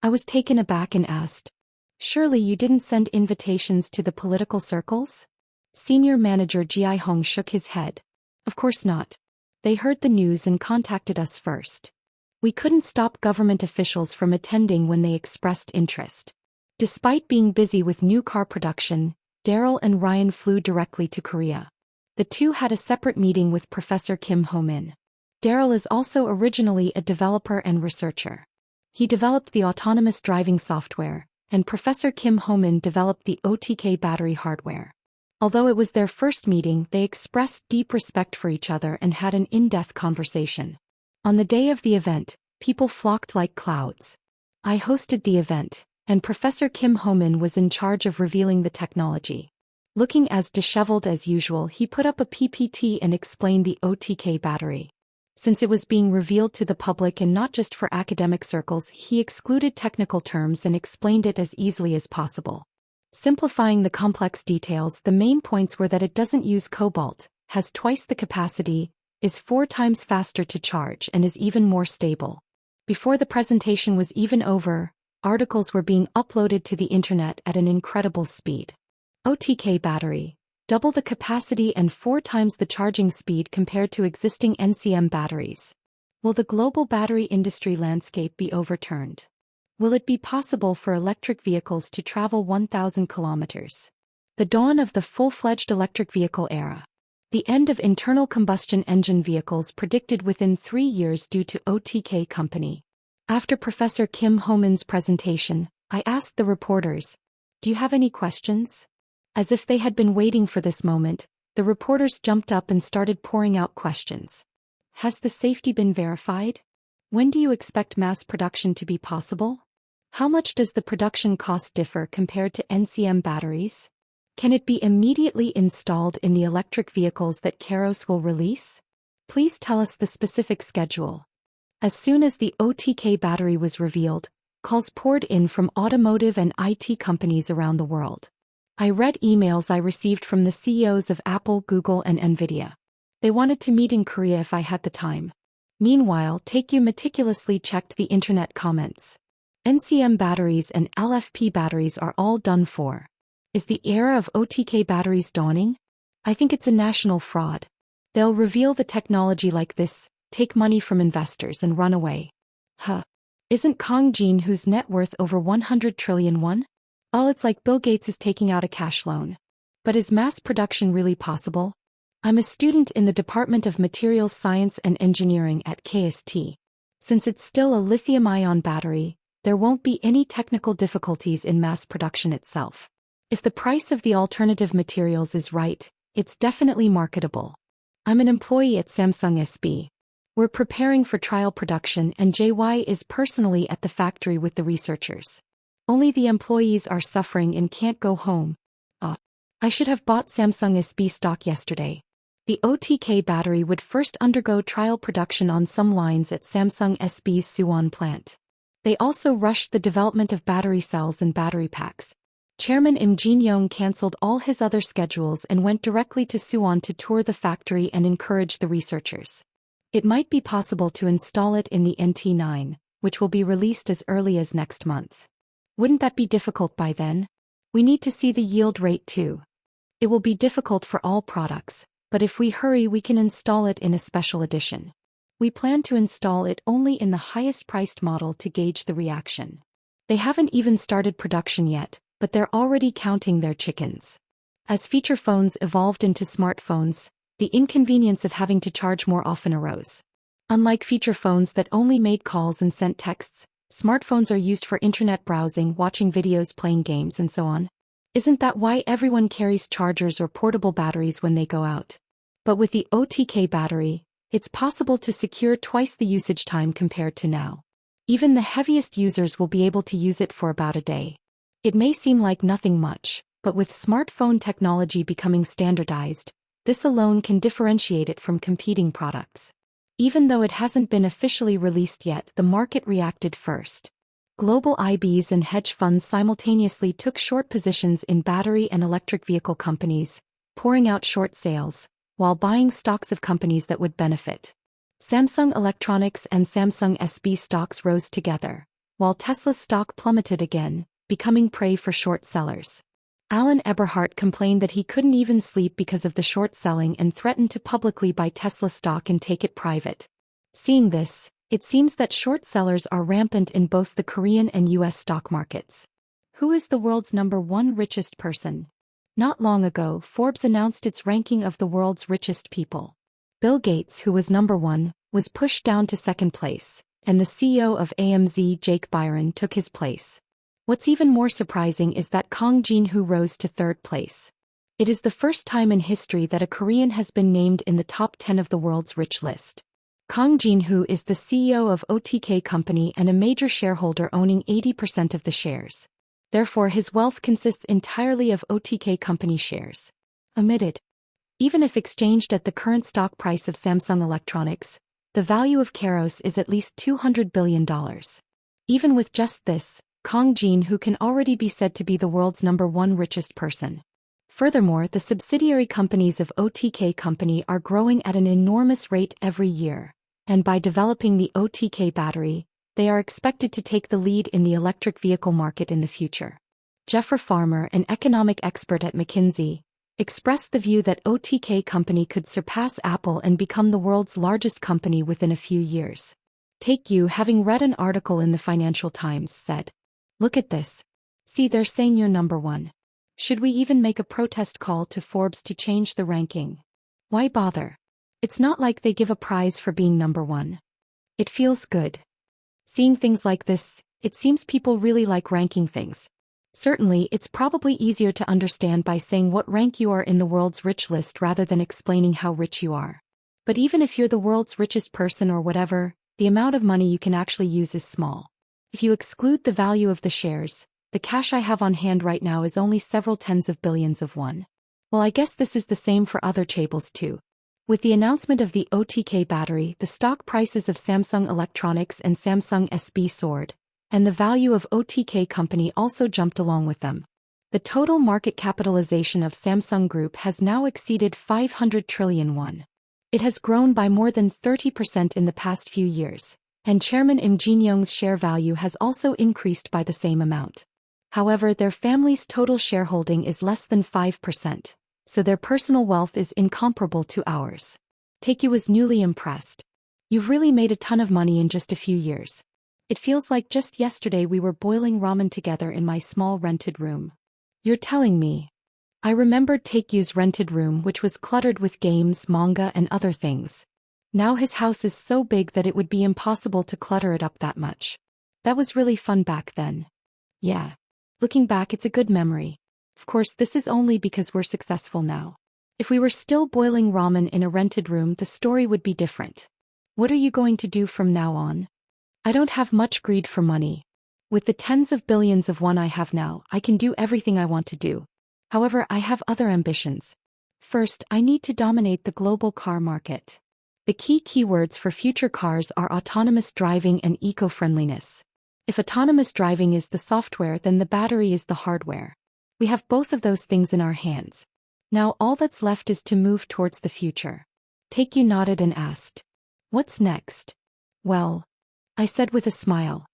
I was taken aback and asked, Surely you didn't send invitations to the political circles? Senior manager Ji Hong shook his head. Of course not. They heard the news and contacted us first. We couldn't stop government officials from attending when they expressed interest. Despite being busy with new car production, Daryl and Ryan flew directly to Korea. The two had a separate meeting with Professor Kim Ho-min. Daryl is also originally a developer and researcher. He developed the autonomous driving software, and Professor Kim Ho-min developed the OTK battery hardware. Although it was their first meeting, they expressed deep respect for each other and had an in-depth conversation. On the day of the event, people flocked like clouds. I hosted the event, and Professor Kim Ho-min was in charge of revealing the technology. Looking as disheveled as usual, he put up a PPT and explained the OTK battery. Since it was being revealed to the public and not just for academic circles, he excluded technical terms and explained it as easily as possible. Simplifying the complex details, the main points were that it doesn't use cobalt, has twice the capacity, is 4 times faster to charge, and is even more stable. Before the presentation was even over, articles were being uploaded to the internet at an incredible speed. OTK battery, double the capacity and 4 times the charging speed compared to existing NCM batteries. Will the global battery industry landscape be overturned? Will it be possible for electric vehicles to travel 1,000 kilometers? The dawn of the full-fledged electric vehicle era. The end of internal combustion engine vehicles predicted within 3 years due to OTK company. After Professor Kim Ho-min's presentation, I asked the reporters, "Do you have any questions?" As if they had been waiting for this moment, the reporters jumped up and started pouring out questions. Has the safety been verified? When do you expect mass production to be possible? How much does the production cost differ compared to NCM batteries? Can it be immediately installed in the electric vehicles that Keros will release? Please tell us the specific schedule. As soon as the OTK battery was revealed, calls poured in from automotive and IT companies around the world. I read emails I received from the CEOs of Apple, Google, and Nvidia. They wanted to meet in Korea if I had the time. Meanwhile, Taekyu meticulously checked the internet comments. NCM batteries and LFP batteries are all done for. Is the era of OTK batteries dawning? I think it's a national fraud. They'll reveal the technology like this, take money from investors and run away. Isn't Kong Jin, whose net worth over 100 trillion won? Oh, it's like Bill Gates is taking out a cash loan. But is mass production really possible? I'm a student in the Department of Materials Science and Engineering at KST. Since it's still a lithium-ion battery, there won't be any technical difficulties in mass production itself. If the price of the alternative materials is right, it's definitely marketable. I'm an employee at Samsung SB. We're preparing for trial production and JY is personally at the factory with the researchers. Only the employees are suffering and can't go home. I should have bought Samsung SB stock yesterday. The OTK battery would first undergo trial production on some lines at Samsung SB's Suwon plant. They also rushed the development of battery cells and battery packs. Chairman Im Jin-young cancelled all his other schedules and went directly to Suwon to tour the factory and encourage the researchers. It might be possible to install it in the NT9, which will be released as early as next month. Wouldn't that be difficult by then? We need to see the yield rate too. It will be difficult for all products, but if we hurry we can install it in a special edition. We plan to install it only in the highest priced model to gauge the reaction. They haven't even started production yet, but they're already counting their chickens. As feature phones evolved into smartphones, the inconvenience of having to charge more often arose. Unlike feature phones that only made calls and sent texts, smartphones are used for internet browsing, watching videos, playing games, and so on. Isn't that why everyone carries chargers or portable batteries when they go out? But with the OTK battery, it's possible to secure twice the usage time compared to now. Even the heaviest users will be able to use it for about a day. It may seem like nothing much, but with smartphone technology becoming standardized, this alone can differentiate it from competing products. Even though it hasn't been officially released yet, the market reacted first. Global IBs and hedge funds simultaneously took short positions in battery and electric vehicle companies, pouring out short sales, while buying stocks of companies that would benefit. Samsung Electronics and Samsung SB stocks rose together, while Tesla's stock plummeted again, becoming prey for short sellers. Alan Eberhardt complained that he couldn't even sleep because of the short selling and threatened to publicly buy Tesla stock and take it private. Seeing this, it seems that short sellers are rampant in both the Korean and US stock markets. Who is the world's #1 richest person? Not long ago, Forbes announced its ranking of the world's richest people. Bill Gates, who was number 1, was pushed down to second place, and the CEO of AMZ, Jake Byron, took his place. What's even more surprising is that Kang Jin-woo rose to third place. It is the first time in history that a Korean has been named in the top 10 of the world's rich list. Kang Jin-woo is the CEO of OTK Company and a major shareholder owning 80% of the shares. Therefore, his wealth consists entirely of OTK Company shares. Omitted. Even if exchanged at the current stock price of Samsung Electronics, the value of Keros is at least $200 billion. Even with just this, Kang Jin-woo can already be said to be the world's number 1 richest person. Furthermore, the subsidiary companies of OTK Company are growing at an enormous rate every year, and by developing the OTK battery, they are expected to take the lead in the electric vehicle market in the future. Jeffrey Farmer, an economic expert at McKinsey, expressed the view that OTK Company could surpass Apple and become the world's largest company within a few years. Take You, having read an article in the Financial Times, said, "Look at this. See, they're saying you're number 1. Should we even make a protest call to Forbes to change the ranking? Why bother? It's not like they give a prize for being number 1. It feels good. Seeing things like this, it seems people really like ranking things. Certainly, it's probably easier to understand by saying what rank you are in the world's rich list rather than explaining how rich you are. But even if you're the world's richest person or whatever, the amount of money you can actually use is small. If you exclude the value of the shares, the cash I have on hand right now is only several tens of billions of won. Well, I guess this is the same for other chaebols too. With the announcement of the OTK battery, the stock prices of Samsung Electronics and Samsung SB soared, and the value of OTK Company also jumped along with them. The total market capitalization of Samsung Group has now exceeded 500 trillion won. It has grown by more than 30% in the past few years, and Chairman Im Jin-young's share value has also increased by the same amount. However, their family's total shareholding is less than 5%. So their personal wealth is incomparable to ours. Taekyu was newly impressed. You've really made a ton of money in just a few years. It feels like just yesterday we were boiling ramen together in my small rented room. You're telling me. I remembered Taekyu's rented room, which was cluttered with games, manga, and other things. Now his house is so big that it would be impossible to clutter it up that much. That was really fun back then. Yeah. Looking back, it's a good memory. Of course, this is only because we're successful now. If we were still boiling ramen in a rented room, the story would be different. What are you going to do from now on? I don't have much greed for money. With the tens of billions of won I have now, I can do everything I want to do. However, I have other ambitions. First, I need to dominate the global car market. The key keywords for future cars are autonomous driving and eco-friendliness. If autonomous driving is the software, then the battery is the hardware. We have both of those things in our hands. Now all that's left is to move towards the future. Taekyu nodded and asked, "What's next?" "Well," I said with a smile,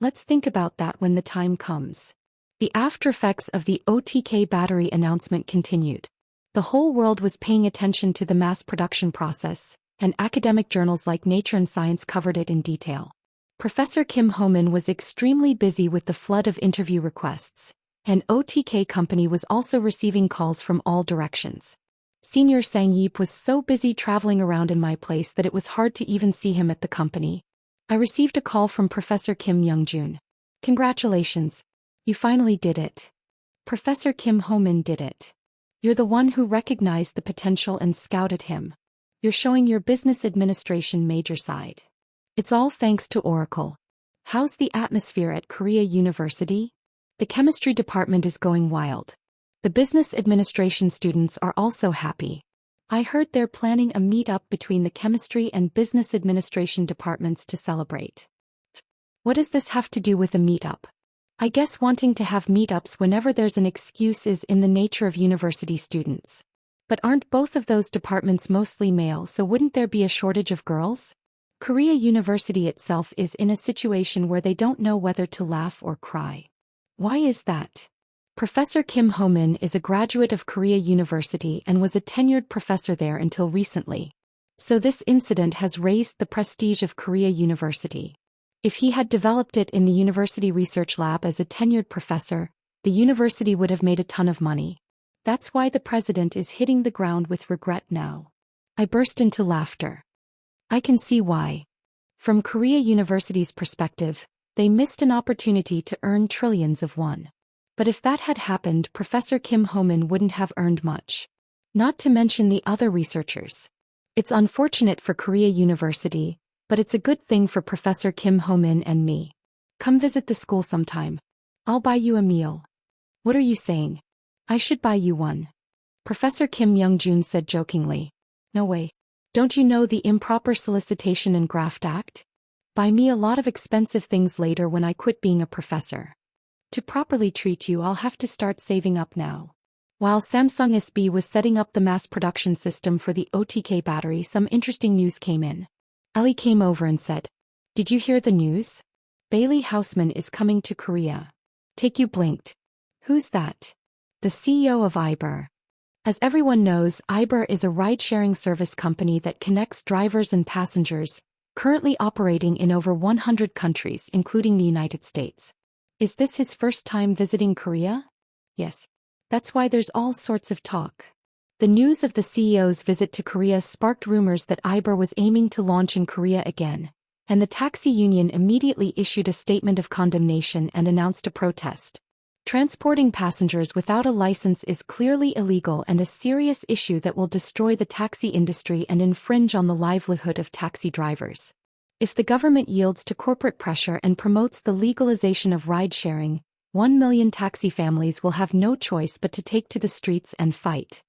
"let's think about that when the time comes." The aftereffects of the OTK battery announcement continued. The whole world was paying attention to the mass production process, and academic journals like Nature and Science covered it in detail. Professor Kim Ho-min was extremely busy with the flood of interview requests, and OTK Company was also receiving calls from all directions. Senior Sang Yeep was so busy traveling around in my place that it was hard to even see him at the company. I received a call from Professor Kim Young-jun. "Congratulations. You finally did it." Professor Kim Ho-min did it. "You're the one who recognized the potential and scouted him. You're showing your business administration major side. It's all thanks to Oracle. How's the atmosphere at Korea University?" "The chemistry department is going wild. The business administration students are also happy. I heard they're planning a meet-up between the chemistry and business administration departments to celebrate." "What does this have to do with a meet-up?" "I guess wanting to have meet-ups whenever there's an excuse is in the nature of university students. But aren't both of those departments mostly male, so wouldn't there be a shortage of girls? Korea University itself is in a situation where they don't know whether to laugh or cry." "Why is that?" Professor Kim Ho-min is a graduate of Korea University and was a tenured professor there until recently. So this incident has raised the prestige of Korea University. If he had developed it in the university research lab as a tenured professor, the university would have made a ton of money. That's why the president is hitting the ground with regret now. I burst into laughter. I can see why. From Korea University's perspective, they missed an opportunity to earn trillions of won. But if that had happened, Professor Kim Ho-min wouldn't have earned much. Not to mention the other researchers. It's unfortunate for Korea University, but it's a good thing for Professor Kim Ho-min and me. Come visit the school sometime. I'll buy you a meal. What are you saying? I should buy you one. Professor Kim Young-jun said jokingly. No way. Don't you know the Improper Solicitation and Graft Act? Buy me a lot of expensive things later when I quit being a professor. To properly treat you, I'll have to start saving up now. While Samsung SB was setting up the mass production system for the OTK battery, some interesting news came in. Ellie came over and said, "Did you hear the news? Bailey Houseman is coming to Korea." Take you blinked. Who's that? The CEO of Uber. As everyone knows, Uber is a ride-sharing service company that connects drivers and passengers, currently operating in over 100 countries, including the United States. Is this his first time visiting Korea? Yes. That's why there's all sorts of talk. The news of the CEO's visit to Korea sparked rumors that Uber was aiming to launch in Korea again, and the taxi union immediately issued a statement of condemnation and announced a protest. Transporting passengers without a license is clearly illegal and a serious issue that will destroy the taxi industry and infringe on the livelihood of taxi drivers. If the government yields to corporate pressure and promotes the legalization of ride-sharing, 1 million taxi families will have no choice but to take to the streets and fight.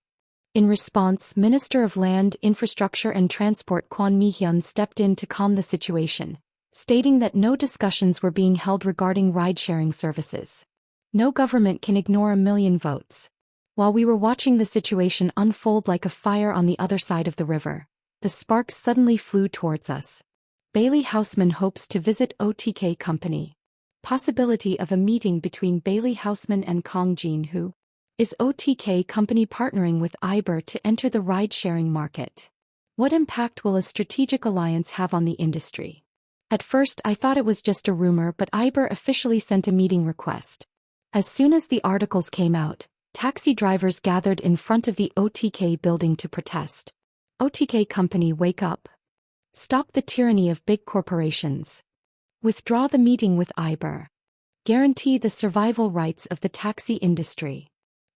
In response, Minister of Land, Infrastructure and Transport Kwon Mi-hyun stepped in to calm the situation, stating that no discussions were being held regarding ride-sharing services. No government can ignore 1 million votes. While we were watching the situation unfold like a fire on the other side of the river, the sparks suddenly flew towards us. Bailey Houseman hopes to visit OTK company. Possibility of a meeting between Bailey Houseman and Kong Jin-woo. Is OTK company partnering with Uber to enter the ride-sharing market? What impact will a strategic alliance have on the industry? At first I thought it was just a rumor, but Uber officially sent a meeting request. As soon as the articles came out, taxi drivers gathered in front of the OTK building to protest. OTK company, wake up. Stop the tyranny of big corporations. Withdraw the meeting with Uber. Guarantee the survival rights of the taxi industry.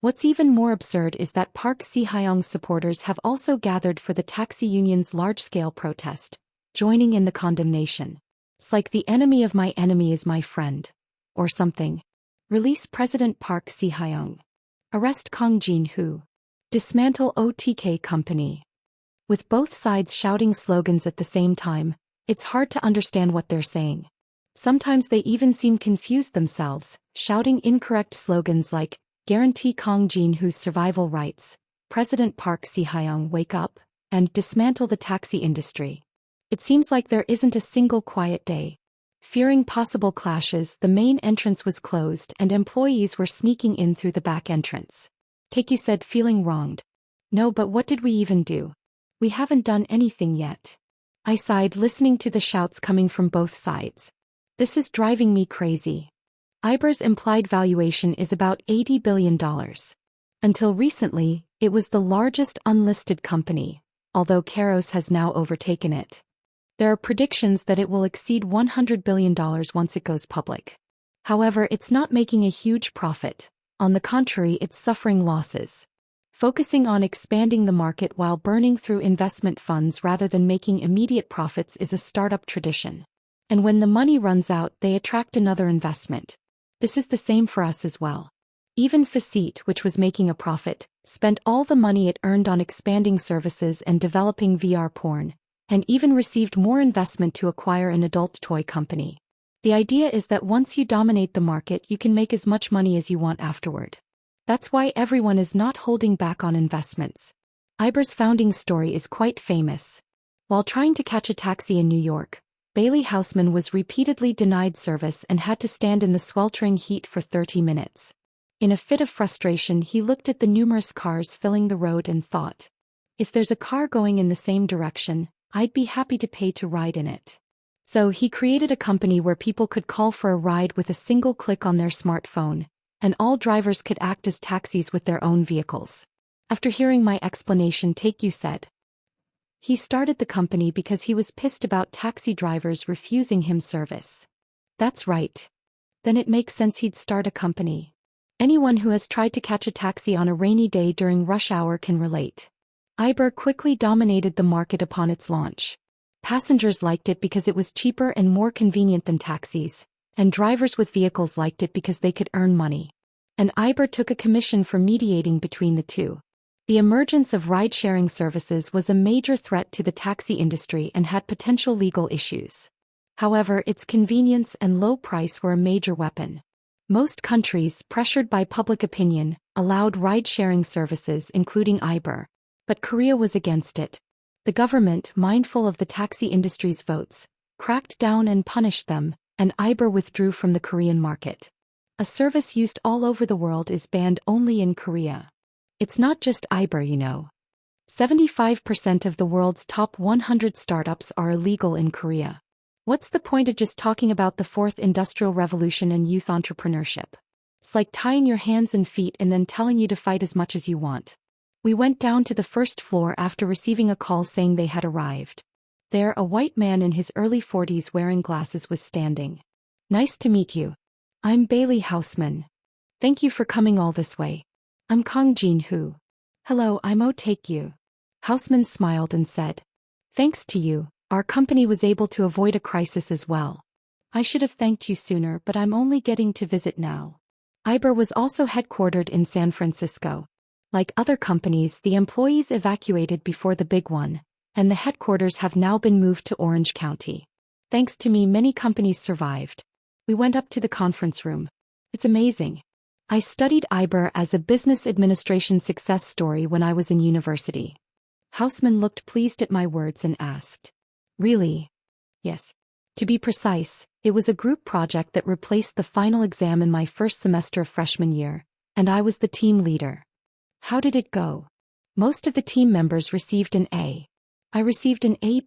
What's even more absurd is that Park Si-hyung's supporters have also gathered for the taxi union's large-scale protest, joining in the condemnation. It's like the enemy of my enemy is my friend. Or something. Release President Park Si-hyung. Arrest Kong Jin-woo. Dismantle OTK company. With both sides shouting slogans at the same time, it's hard to understand what they're saying. Sometimes they even seem confused themselves, shouting incorrect slogans like, guarantee Kong Jin-woo's survival rights, President Park Si-hyung, wake up, and dismantle the taxi industry. It seems like there isn't a single quiet day. Fearing possible clashes, the main entrance was closed and employees were sneaking in through the back entrance. Taeki said, feeling wronged. No, but what did we even do? We haven't done anything yet. I sighed, listening to the shouts coming from both sides. This is driving me crazy. Uber's implied valuation is about $80 billion. Until recently, it was the largest unlisted company, although Keros has now overtaken it. There are predictions that it will exceed $100 billion once it goes public. However, it's not making a huge profit. On the contrary, it's suffering losses. Focusing on expanding the market while burning through investment funds rather than making immediate profits is a startup tradition. And when the money runs out, they attract another investment. This is the same for us as well. Even Faceit, which was making a profit, spent all the money it earned on expanding services and developing VR porn, and even received more investment to acquire an adult toy company. The idea is that once you dominate the market, you can make as much money as you want afterward. That's why everyone is not holding back on investments. Uber's founding story is quite famous. While trying to catch a taxi in New York, Bailey Houseman was repeatedly denied service and had to stand in the sweltering heat for 30 minutes. In a fit of frustration, he looked at the numerous cars filling the road and thought, if there's a car going in the same direction, I'd be happy to pay to ride in it. So he created a company where people could call for a ride with a single click on their smartphone, and all drivers could act as taxis with their own vehicles. After hearing my explanation, Taekyu said he started the company because he was pissed about taxi drivers refusing him service. That's right. Then it makes sense he'd start a company. Anyone who has tried to catch a taxi on a rainy day during rush hour can relate. Uber quickly dominated the market upon its launch. Passengers liked it because it was cheaper and more convenient than taxis, and drivers with vehicles liked it because they could earn money. And Uber took a commission for mediating between the two. The emergence of ride-sharing services was a major threat to the taxi industry and had potential legal issues. However, its convenience and low price were a major weapon. Most countries, pressured by public opinion, allowed ride-sharing services including Uber, but Korea was against it. The government, mindful of the taxi industry's votes, cracked down and punished them, and Uber withdrew from the Korean market. A service used all over the world is banned only in Korea. It's not just Uber, 75% of the world's top 100 startups are illegal in Korea. What's the point of just talking about the fourth industrial revolution and youth entrepreneurship? It's like tying your hands and feet and then telling you to fight as much as you want. We went down to the first floor after receiving a call saying they had arrived. There, a white man in his early 40s wearing glasses was standing. Nice to meet you. I'm Bailey Houseman. Thank you for coming all this way. I'm Kong Jin-Hoo. Hello, I'm Taekyu. Houseman smiled and said, thanks to you, our company was able to avoid a crisis as well. I should have thanked you sooner, but I'm only getting to visit now. Uber was also headquartered in San Francisco. Like other companies, the employees evacuated before the big one, and the headquarters have now been moved to Orange County. Thanks to me, many companies survived. We went up to the conference room. It's amazing. I studied Uber as a business administration success story when I was in university. Houseman looked pleased at my words and asked, really? Yes. To be precise, it was a group project that replaced the final exam in my first semester of freshman year, and I was the team leader. How did it go? Most of the team members received an A. I received an A+.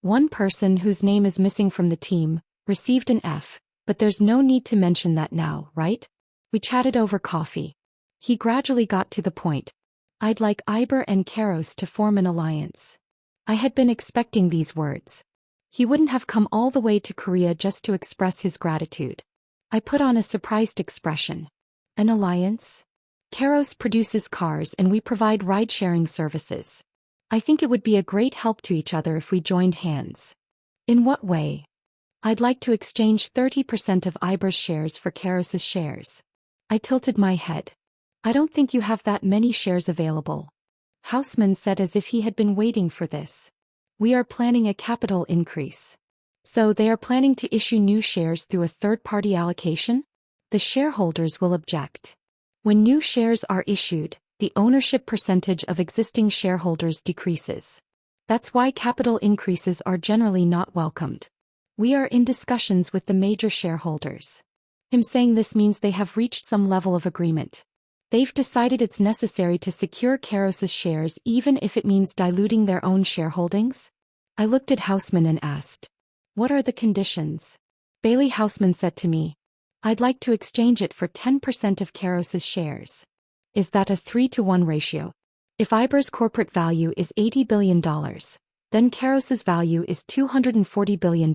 One person whose name is missing from the team received an F, but there's no need to mention that now, right? We chatted over coffee. He gradually got to the point. I'd like Uber and Keros to form an alliance. I had been expecting these words. He wouldn't have come all the way to Korea just to express his gratitude. I put on a surprised expression. An alliance? Keros produces cars and we provide ride-sharing services. I think it would be a great help to each other if we joined hands. In what way? I'd like to exchange 30% of Uber's shares for Keros's shares. I tilted my head. I don't think you have that many shares available. Houseman said as if he had been waiting for this. We are planning a capital increase. So they are planning to issue new shares through a third-party allocation? The shareholders will object. When new shares are issued, the ownership percentage of existing shareholders decreases. That's why capital increases are generally not welcomed. We are in discussions with the major shareholders. Him saying this means they have reached some level of agreement. They've decided it's necessary to secure Keros's shares even if it means diluting their own shareholdings? I looked at Houseman and asked, what are the conditions? Bailey Houseman said to me, I'd like to exchange it for 10% of Keros's shares. Is that a 3-to-1 ratio? If Uber's corporate value is $80 billion, then Keros's value is $240 billion.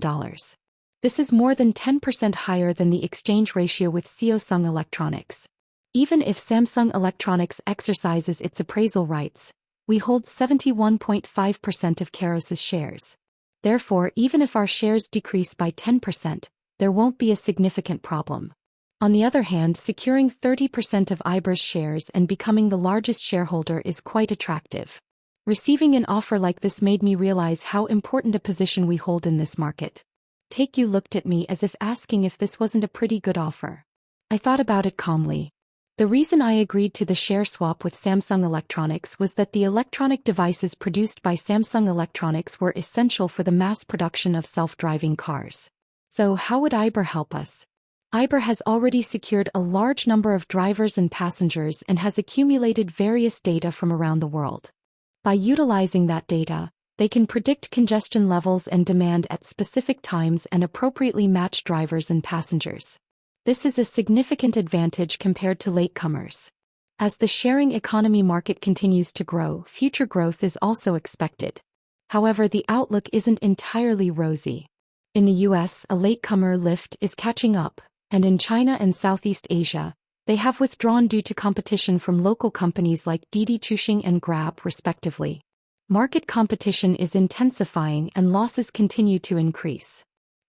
This is more than 10% higher than the exchange ratio with Samsung Electronics. Even if Samsung Electronics exercises its appraisal rights, we hold 71.5% of Keros's shares. Therefore, even if our shares decrease by 10%, there won't be a significant problem. On the other hand, securing 30% of Uber's shares and becoming the largest shareholder is quite attractive. Receiving an offer like this made me realize how important a position we hold in this market. Taekyu looked at me as if asking if this wasn't a pretty good offer. I thought about it calmly. The reason I agreed to the share swap with Samsung Electronics was that the electronic devices produced by Samsung Electronics were essential for the mass production of self-driving cars. So how would Uber help us? Uber has already secured a large number of drivers and passengers and has accumulated various data from around the world. By utilizing that data, they can predict congestion levels and demand at specific times and appropriately match drivers and passengers. This is a significant advantage compared to latecomers. As the sharing economy market continues to grow, future growth is also expected. However, the outlook isn't entirely rosy. In the US, a latecomer Lyft is catching up, and in China and Southeast Asia, they have withdrawn due to competition from local companies like Didi Chuxing and Grab, respectively. Market competition is intensifying and losses continue to increase.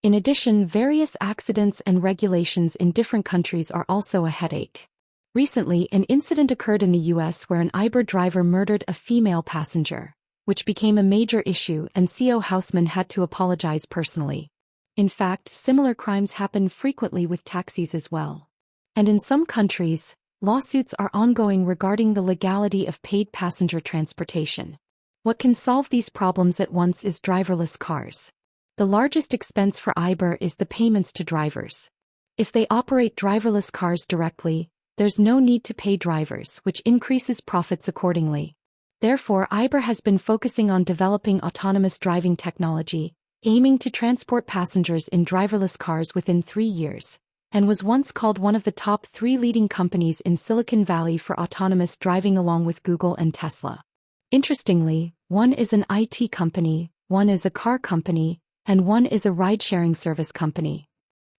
In addition, various accidents and regulations in different countries are also a headache. Recently, an incident occurred in the US where an Uber driver murdered a female passenger, which became a major issue, and CEO Houseman had to apologize personally. In fact, similar crimes happen frequently with taxis as well. And in some countries, lawsuits are ongoing regarding the legality of paid passenger transportation. What can solve these problems at once is driverless cars. The largest expense for Uber is the payments to drivers. If they operate driverless cars directly, there's no need to pay drivers, which increases profits accordingly. Therefore, Uber has been focusing on developing autonomous driving technology, aiming to transport passengers in driverless cars within 3 years, and was once called one of the top 3 leading companies in Silicon Valley for autonomous driving along with Google and Tesla. Interestingly, one is an IT company, one is a car company, and one is a ride-sharing service company.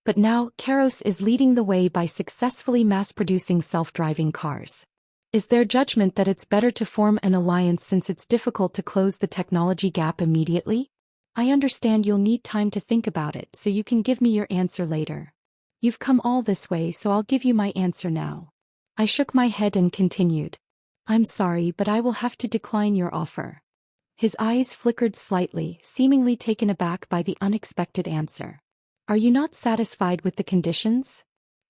But now, Caros is leading the way by successfully mass-producing self-driving cars. Is their judgment that it's better to form an alliance since it's difficult to close the technology gap immediately? I understand you'll need time to think about it, so you can give me your answer later. You've come all this way, so I'll give you my answer now. I shook my head and continued. I'm sorry, but I will have to decline your offer. His eyes flickered slightly, seemingly taken aback by the unexpected answer. Are you not satisfied with the conditions?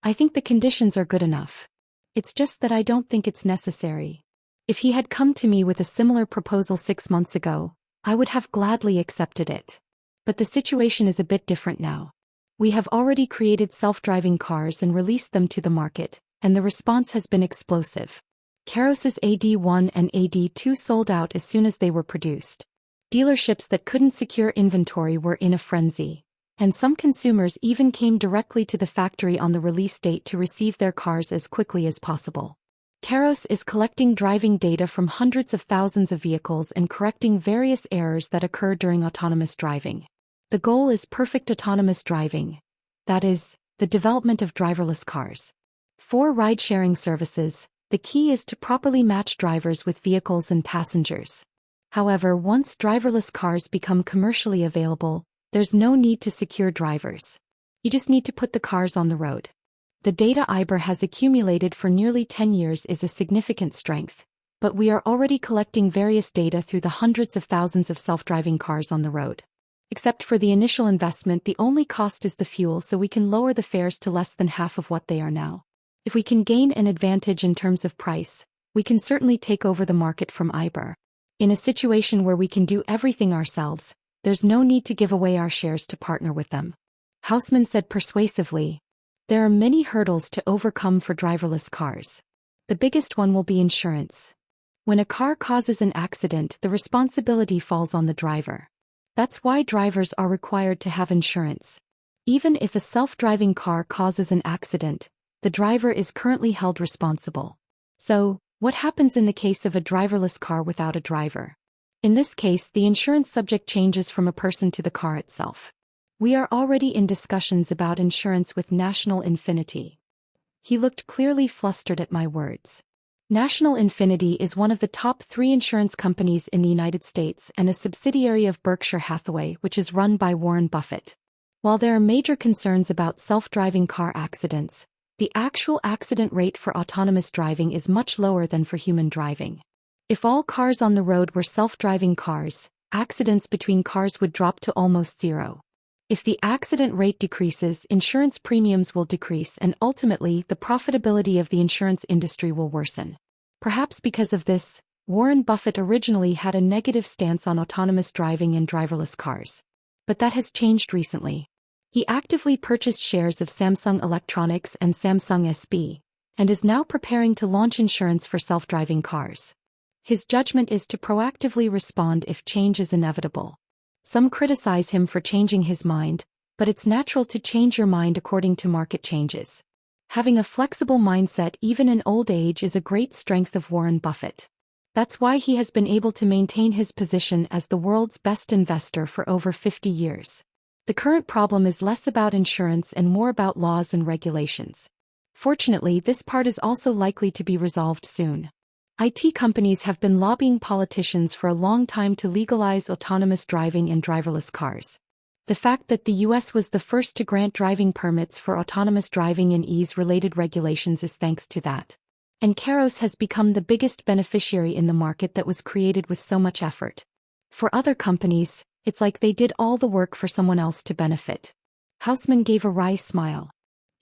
I think the conditions are good enough. It's just that I don't think it's necessary. If he had come to me with a similar proposal 6 months ago, I would have gladly accepted it. But the situation is a bit different now. We have already created self-driving cars and released them to the market, and the response has been explosive. Caros's AD1 and AD2 sold out as soon as they were produced. Dealerships that couldn't secure inventory were in a frenzy, and some consumers even came directly to the factory on the release date to receive their cars as quickly as possible. Caros is collecting driving data from hundreds of thousands of vehicles and correcting various errors that occur during autonomous driving. The goal is perfect autonomous driving, that is, the development of driverless cars. For ride-sharing services, the key is to properly match drivers with vehicles and passengers. However, once driverless cars become commercially available, there's no need to secure drivers. You just need to put the cars on the road. The data Uber has accumulated for nearly 10 years is a significant strength, but we are already collecting various data through the hundreds of thousands of self-driving cars on the road. Except for the initial investment, the only cost is the fuel, so we can lower the fares to less than half of what they are now. If we can gain an advantage in terms of price, we can certainly take over the market from Uber. In a situation where we can do everything ourselves, there's no need to give away our shares to partner with them. Houseman said persuasively. There are many hurdles to overcome for driverless cars. The biggest one will be insurance. When a car causes an accident, the responsibility falls on the driver. That's why drivers are required to have insurance. Even if a self-driving car causes an accident, the driver is currently held responsible. So, what happens in the case of a driverless car without a driver? In this case, the insurance subject changes from a person to the car itself. We are already in discussions about insurance with National Infinity. He looked clearly flustered at my words. National Infinity is one of the top 3 insurance companies in the United States and a subsidiary of Berkshire Hathaway, which is run by Warren Buffett. While there are major concerns about self-driving car accidents, the actual accident rate for autonomous driving is much lower than for human driving. If all cars on the road were self-driving cars, accidents between cars would drop to almost zero. If the accident rate decreases, insurance premiums will decrease, and ultimately the profitability of the insurance industry will worsen. Perhaps because of this, Warren Buffett originally had a negative stance on autonomous driving and driverless cars. But that has changed recently. He actively purchased shares of Samsung Electronics and Samsung SB, and is now preparing to launch insurance for self-driving cars. His judgment is to proactively respond if change is inevitable. Some criticize him for changing his mind, but it's natural to change your mind according to market changes. Having a flexible mindset even in old age is a great strength of Warren Buffett. That's why he has been able to maintain his position as the world's best investor for over 50 years. The current problem is less about insurance and more about laws and regulations. Fortunately, this part is also likely to be resolved soon. IT companies have been lobbying politicians for a long time to legalize autonomous driving and driverless cars. The fact that the US was the first to grant driving permits for autonomous driving and ease-related regulations is thanks to that. And Karos has become the biggest beneficiary in the market that was created with so much effort. For other companies, it's like they did all the work for someone else to benefit. Houseman gave a wry smile.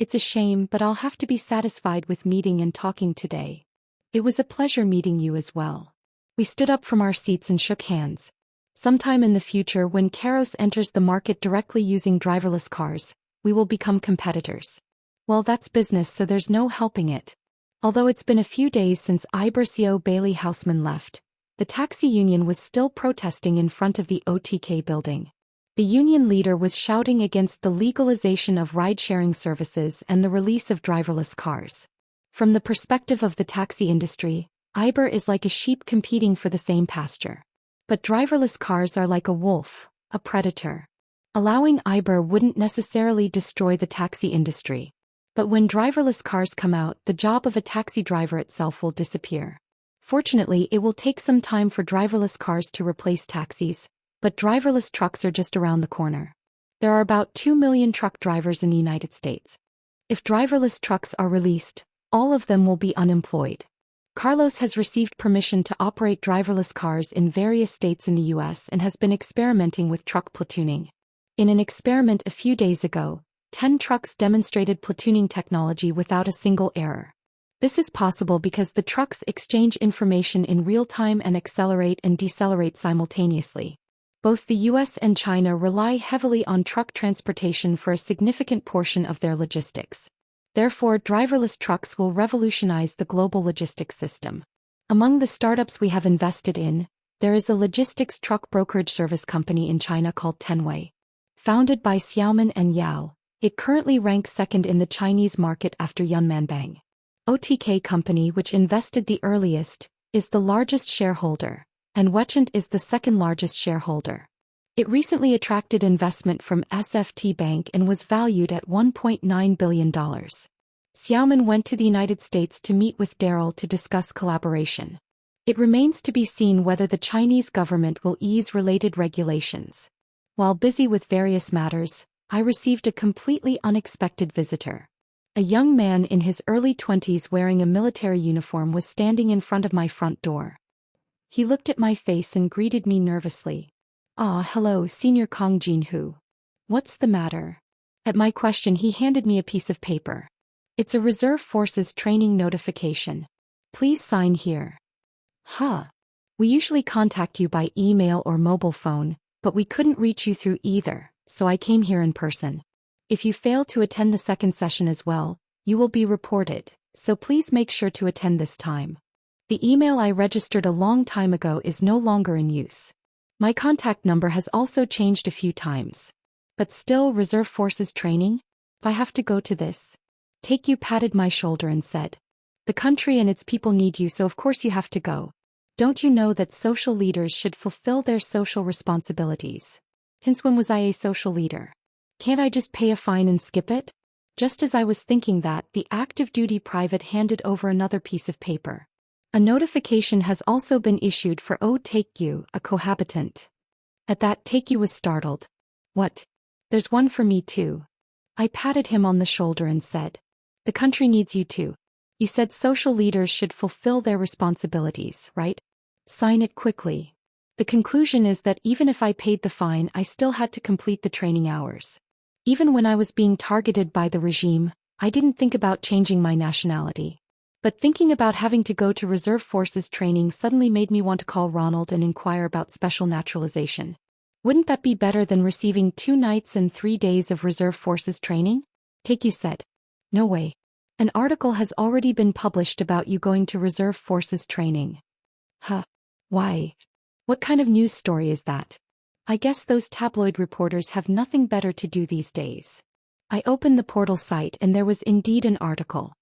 It's a shame, but I'll have to be satisfied with meeting and talking today. It was a pleasure meeting you as well. We stood up from our seats and shook hands. Sometime in the future, when Karos enters the market directly using driverless cars, we will become competitors. Well, that's business, so there's no helping it. Although it's been a few days since IBER CEO Bailey Houseman left, the taxi union was still protesting in front of the OTK building. The union leader was shouting against the legalization of ride-sharing services and the release of driverless cars. From the perspective of the taxi industry, IBER is like a sheep competing for the same pasture. But driverless cars are like a wolf, a predator. Allowing IBER wouldn't necessarily destroy the taxi industry. But when driverless cars come out, the job of a taxi driver itself will disappear. Fortunately, it will take some time for driverless cars to replace taxis, but driverless trucks are just around the corner. There are about 2 million truck drivers in the United States. If driverless trucks are released, all of them will be unemployed. Carlos has received permission to operate driverless cars in various states in the US and has been experimenting with truck platooning. In an experiment a few days ago, 10 trucks demonstrated platooning technology without a single error. This is possible because the trucks exchange information in real time and accelerate and decelerate simultaneously. Both the US and China rely heavily on truck transportation for a significant portion of their logistics. Therefore, driverless trucks will revolutionize the global logistics system. Among the startups we have invested in, there is a logistics truck brokerage service company in China called Tenway. Founded by Xiaoman and Yao, it currently ranks second in the Chinese market after Yunmanbang. OTK company, which invested the earliest, is the largest shareholder, and Wechant is the second largest shareholder. It recently attracted investment from S48 Bank and was valued at $1.9 billion. Xiaoman went to the United States to meet with Daryl to discuss collaboration. It remains to be seen whether the Chinese government will ease related regulations. While busy with various matters, I received a completely unexpected visitor. A young man in his early 20s wearing a military uniform was standing in front of my front door. He looked at my face and greeted me nervously. "Ah, hello, Senior Kong Jin-Hu. What's the matter?" At my question, he handed me a piece of paper. "It's a Reserve Forces training notification. Please sign here." Huh. "We usually contact you by email or mobile phone, but we couldn't reach you through either, so I came here in person. If you fail to attend the second session as well, you will be reported, so please make sure to attend this time. The email I registered a long time ago is no longer in use. My contact number has also changed a few times. But still, Reserve Forces training? I have to go to this." Taekyu patted my shoulder and said, "The country and its people need you, so of course you have to go. Don't you know that social leaders should fulfill their social responsibilities? Since when was I a social leader? Can't I just pay a fine and skip it?" Just as I was thinking that, the active duty private handed over another piece of paper. A notification has also been issued for Taekyu, a cohabitant. At that, Taekyu was startled. "What? There's one for me too." I patted him on the shoulder and said, "The country needs you too. You said social leaders should fulfill their responsibilities, right? Sign it quickly." The conclusion is that even if I paid the fine, I still had to complete the training hours. Even when I was being targeted by the regime, I didn't think about changing my nationality. But thinking about having to go to Reserve Forces training suddenly made me want to call Ronald and inquire about special naturalization. Wouldn't that be better than receiving 2 nights and 3 days of Reserve Forces training? Taekyu said, "No way. An article has already been published about you going to Reserve Forces training." Huh. Why? What kind of news story is that? I guess those tabloid reporters have nothing better to do these days. I opened the portal site and there was indeed an article.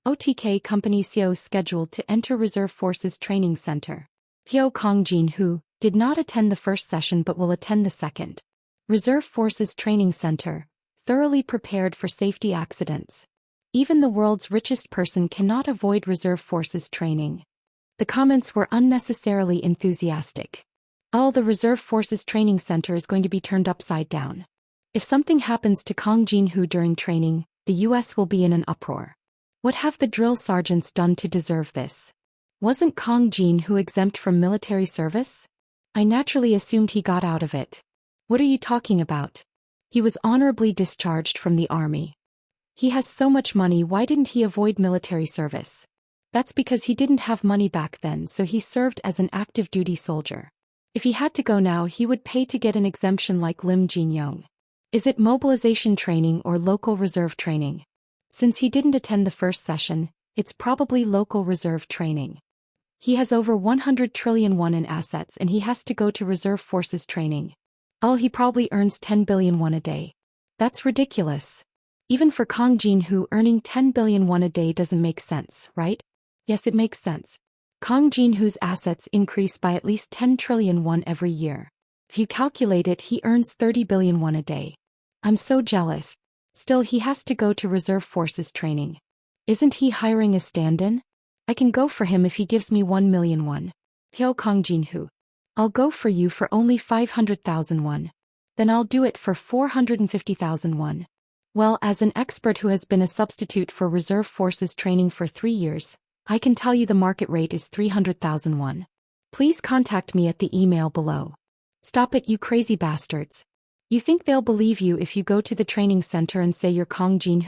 OTK company CEO scheduled to enter Reserve Forces Training Center. Hyo Kong-jin, did not attend the first session but will attend the second. Reserve Forces Training Center, thoroughly prepared for safety accidents. Even the world's richest person cannot avoid Reserve Forces training. The comments were unnecessarily enthusiastic. Oh, the Reserve Forces Training Center is going to be turned upside down. If something happens to Kong-jin during training, the US will be in an uproar. What have the drill sergeants done to deserve this? Wasn't Kong-jin exempt from military service? I naturally assumed he got out of it. What are you talking about? He was honorably discharged from the army. He has so much money, why didn't he avoid military service? That's because he didn't have money back then, so he served as an active duty soldier. If he had to go now, he would pay to get an exemption like Lim Jin-young. Is it mobilization training or local reserve training? Since he didn't attend the first session, it's probably local reserve training. He has over 100 trillion won in assets and he has to go to reserve forces training. Oh, he probably earns 10 billion won a day. That's ridiculous. Even for Kong-jin, earning 10 billion won a day doesn't make sense, right? Yes, it makes sense. Kong-jin, assets increase by at least 10 trillion won every year. If you calculate it, he earns 30 billion won a day. I'm so jealous. Still, he has to go to reserve forces training. Isn't he hiring a stand-in? I can go for him if he gives me 1 million won. Hyo Kong-jin, I'll go for you for only 500,000 won. Then I'll do it for 450,000 won. Well, as an expert who has been a substitute for reserve forces training for 3 years, I can tell you the market rate is 300,000 won. Please contact me at the email below. Stop it, you crazy bastards. You think they'll believe you if you go to the training center and say you're Kong-jin?